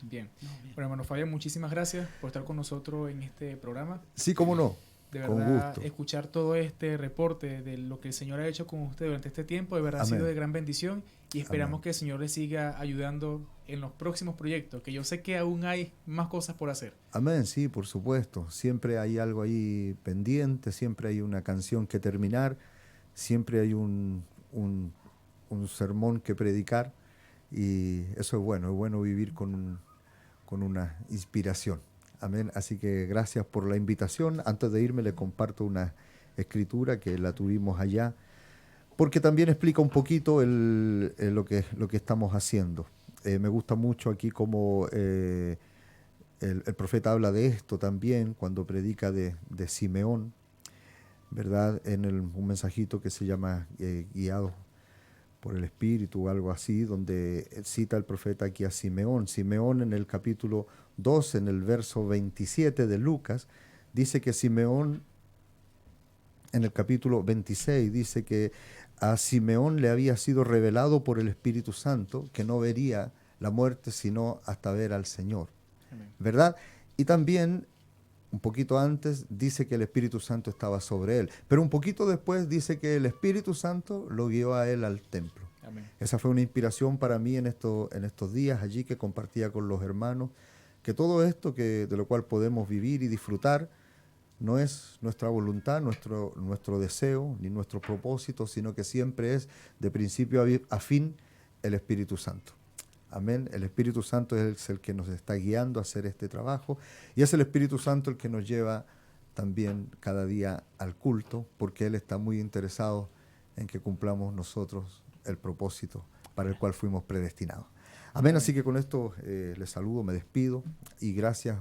Bien. Bueno, hermano Fabián, muchísimas gracias por estar con nosotros en este programa. Sí, cómo no. de Con verdad, gusto. escuchar todo este reporte de lo que el Señor ha hecho con usted durante este tiempo, de verdad ha Amén. sido de gran bendición y esperamos Amén. que el Señor le siga ayudando en los próximos proyectos, que yo sé que aún hay más cosas por hacer. Amén, sí, por supuesto. Siempre hay algo ahí pendiente, siempre hay una canción que terminar, siempre hay un sermón que predicar y eso es bueno vivir con una inspiración. Amén. Así que gracias por la invitación. Antes de irme le comparto una escritura que la tuvimos allá, porque también explica un poquito lo que estamos haciendo. Me gusta mucho aquí cómo el profeta habla de esto también cuando predica de Simeón, ¿verdad? En un mensajito que se llama Guiados por el Espíritu o algo así, donde cita el profeta aquí a Simeón. Simeón en el capítulo 2, en el verso 27 de Lucas, dice que Simeón, en el capítulo 26, dice que a Simeón le había sido revelado por el Espíritu Santo que no vería la muerte sino hasta ver al Señor, ¿verdad? Y también un poquito antes dice que el Espíritu Santo estaba sobre él, pero un poquito después dice que el Espíritu Santo lo guió a él al templo. Amén. Esa fue una inspiración para mí en estos días allí que compartía con los hermanos, que todo esto de lo cual podemos vivir y disfrutar no es nuestra voluntad, nuestro deseo, ni nuestro propósito, sino que siempre es de principio a fin el Espíritu Santo. Amén. El Espíritu Santo es el que nos está guiando a hacer este trabajo y es el Espíritu Santo el que nos lleva también cada día al culto, porque Él está muy interesado en que cumplamos nosotros el propósito para el cual fuimos predestinados. Amén. Así que con esto les saludo, me despido y gracias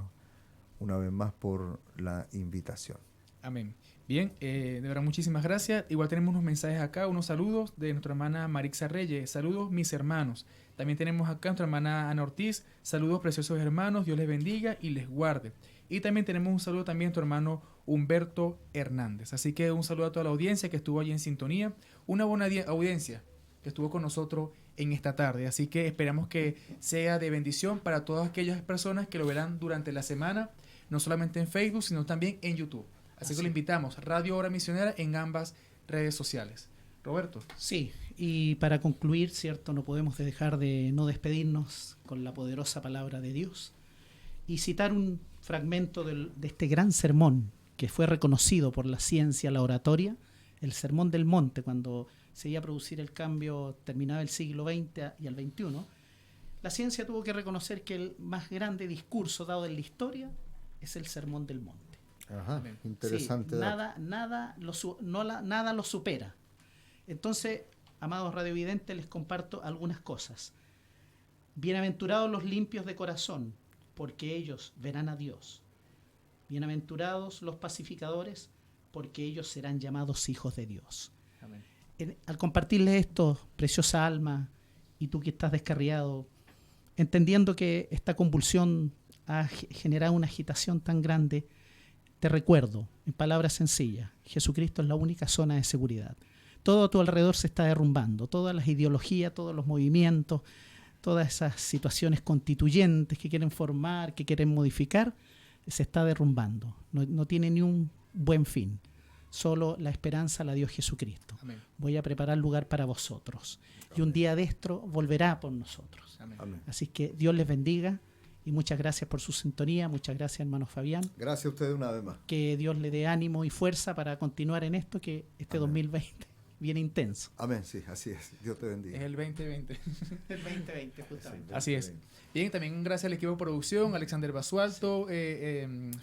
una vez más por la invitación. Amén. Bien, de verdad muchísimas gracias. Igual tenemos unos mensajes acá, unos saludos de nuestra hermana Marixa Reyes. Saludos mis hermanos. También tenemos acá nuestra hermana Ana Ortiz. Saludos preciosos hermanos, Dios les bendiga y les guarde. Y también tenemos un saludo también a tu hermano Humberto Hernández. Así que un saludo a toda la audiencia que estuvo allí en sintonía. Una buena audiencia que estuvo con nosotros en esta tarde. Así que esperamos que sea de bendición para todas aquellas personas que lo verán durante la semana, no solamente en Facebook, sino también en YouTube. Así que lo invitamos, Radio Obra Misionera en ambas redes sociales. Roberto. Sí, y para concluir, ¿cierto? No podemos dejar de no despedirnos con la poderosa palabra de Dios y citar un fragmento de este gran sermón que fue reconocido por la ciencia, la oratoria, el Sermón del Monte, cuando se iba a producir el cambio, terminaba el siglo XX y el XXI. La ciencia tuvo que reconocer que el más grande discurso dado en la historia es el Sermón del Monte. Ajá, interesante. Sí, nada lo supera. Entonces, amados radiovidentes, les comparto algunas cosas. Bienaventurados los limpios de corazón, porque ellos verán a Dios. Bienaventurados los pacificadores, porque ellos serán llamados hijos de Dios. Amén. Al compartirles esto, preciosa alma, y tú que estás descarriado, entendiendo que esta convulsión ha generado una agitación tan grande, te recuerdo, en palabras sencillas, Jesucristo es la única zona de seguridad. Todo a tu alrededor se está derrumbando, todas las ideologías, todos los movimientos, todas esas situaciones constituyentes que quieren formar, que quieren modificar, se está derrumbando. No tiene ni un buen fin. Solo la esperanza la dio Jesucristo. Amén. Voy a preparar lugar para vosotros. Y un día de esto volverá por nosotros. Amén. Amén. Así que Dios les bendiga y muchas gracias por su sintonía. Muchas gracias, hermano Fabián. Gracias a ustedes una vez más. Que Dios le dé ánimo y fuerza para continuar en esto, que este 2020 viene intenso. Amén, sí, así es. Dios te bendiga. Es el 2020. El 2020, justamente. Así es. Bien, también gracias al equipo de producción, Alexander Basualto,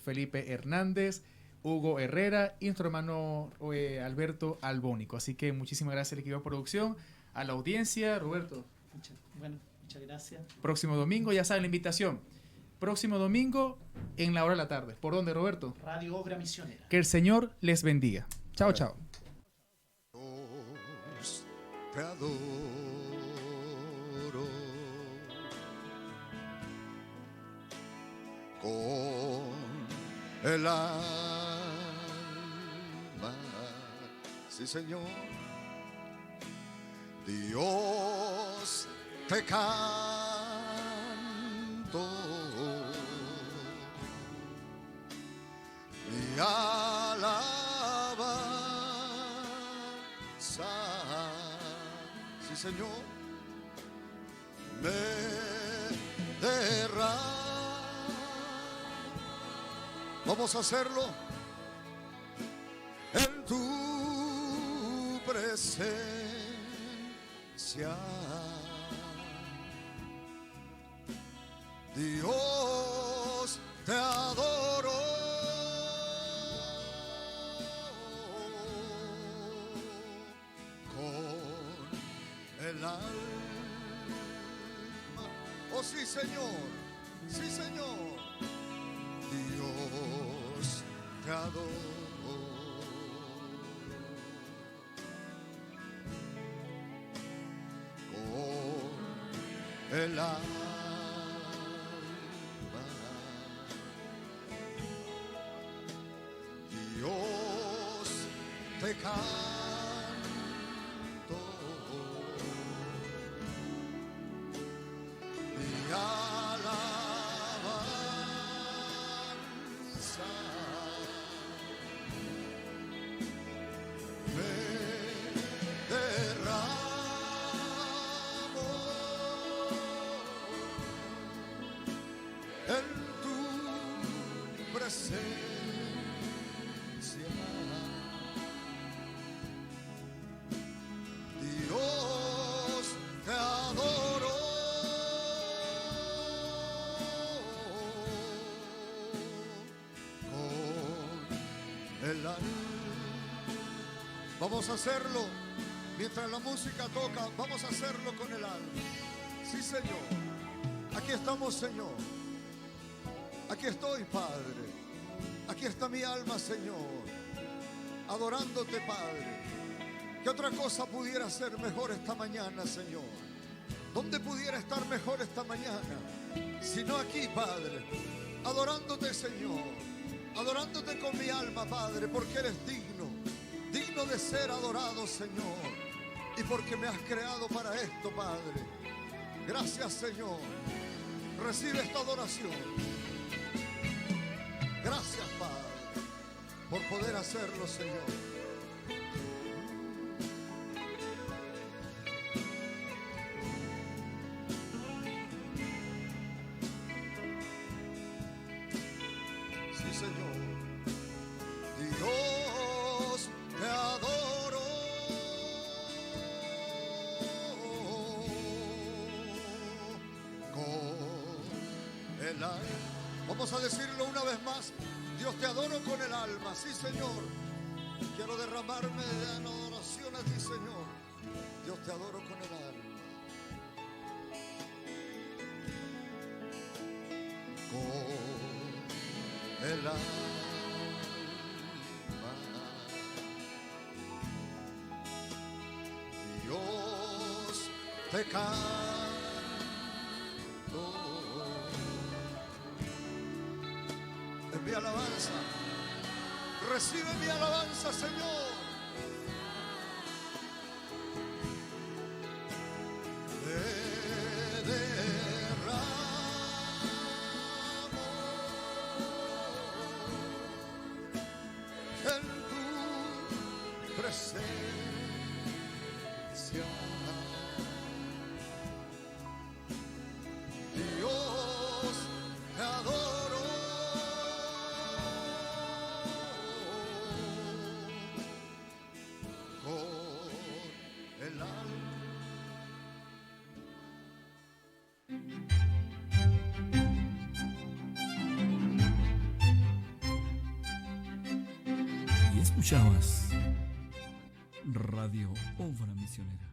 Felipe Hernández, Hugo Herrera y nuestro hermano Alberto Albónico. Así que muchísimas gracias al equipo de producción, a la audiencia. Roberto. Muchas gracias. Próximo domingo, ya saben la invitación. Próximo domingo en la hora de la tarde. ¿Por dónde, Roberto? Radio Obra Misionera. Que el Señor les bendiga. Chao, chao. Te adoro con el alma, sí Señor, Dios te canto, mi alabanza Sí, Señor. Me derramo. Vamos a hacerlo en tu presencia. Dios, te adoro. Con el alma. Oh, sí, Señor. Sí, Señor. Dios, te adoro. Con el alma. Dios, te canto. Mi alabanza me derramo en tu presencia. Dios, te adoro. El alma. Vamos a hacerlo mientras la música toca. Vamos a hacerlo con el alma. Sí, Señor. Aquí estamos, Señor. Aquí estoy, Padre. Aquí está mi alma, Señor, adorándote, Padre. ¿Qué otra cosa pudiera ser mejor esta mañana, Señor? ¿Dónde pudiera estar mejor esta mañana? Sino aquí, Padre, adorándote, Señor. Adorándote con mi alma, Padre, porque eres digno, digno de ser adorado, Señor. Y porque me has creado para esto, Padre. Gracias, Señor. Recibe esta adoración. Gracias, Padre, por poder hacerlo, Señor. Señor, Dios, te adoro. Con el alma. Vamos a decirlo una vez más. Dios, te adoro con el alma. Sí, Señor. Quiero derramarme en adoración a ti, Señor. Dios, te adoro con el alma. Con el alma. Dios, te canto en mi alabanza. Recibe mi alabanza, Señor. Presencia. Dios, te adoro. Con el alma. Y escuchabas Radio Obra Misionera.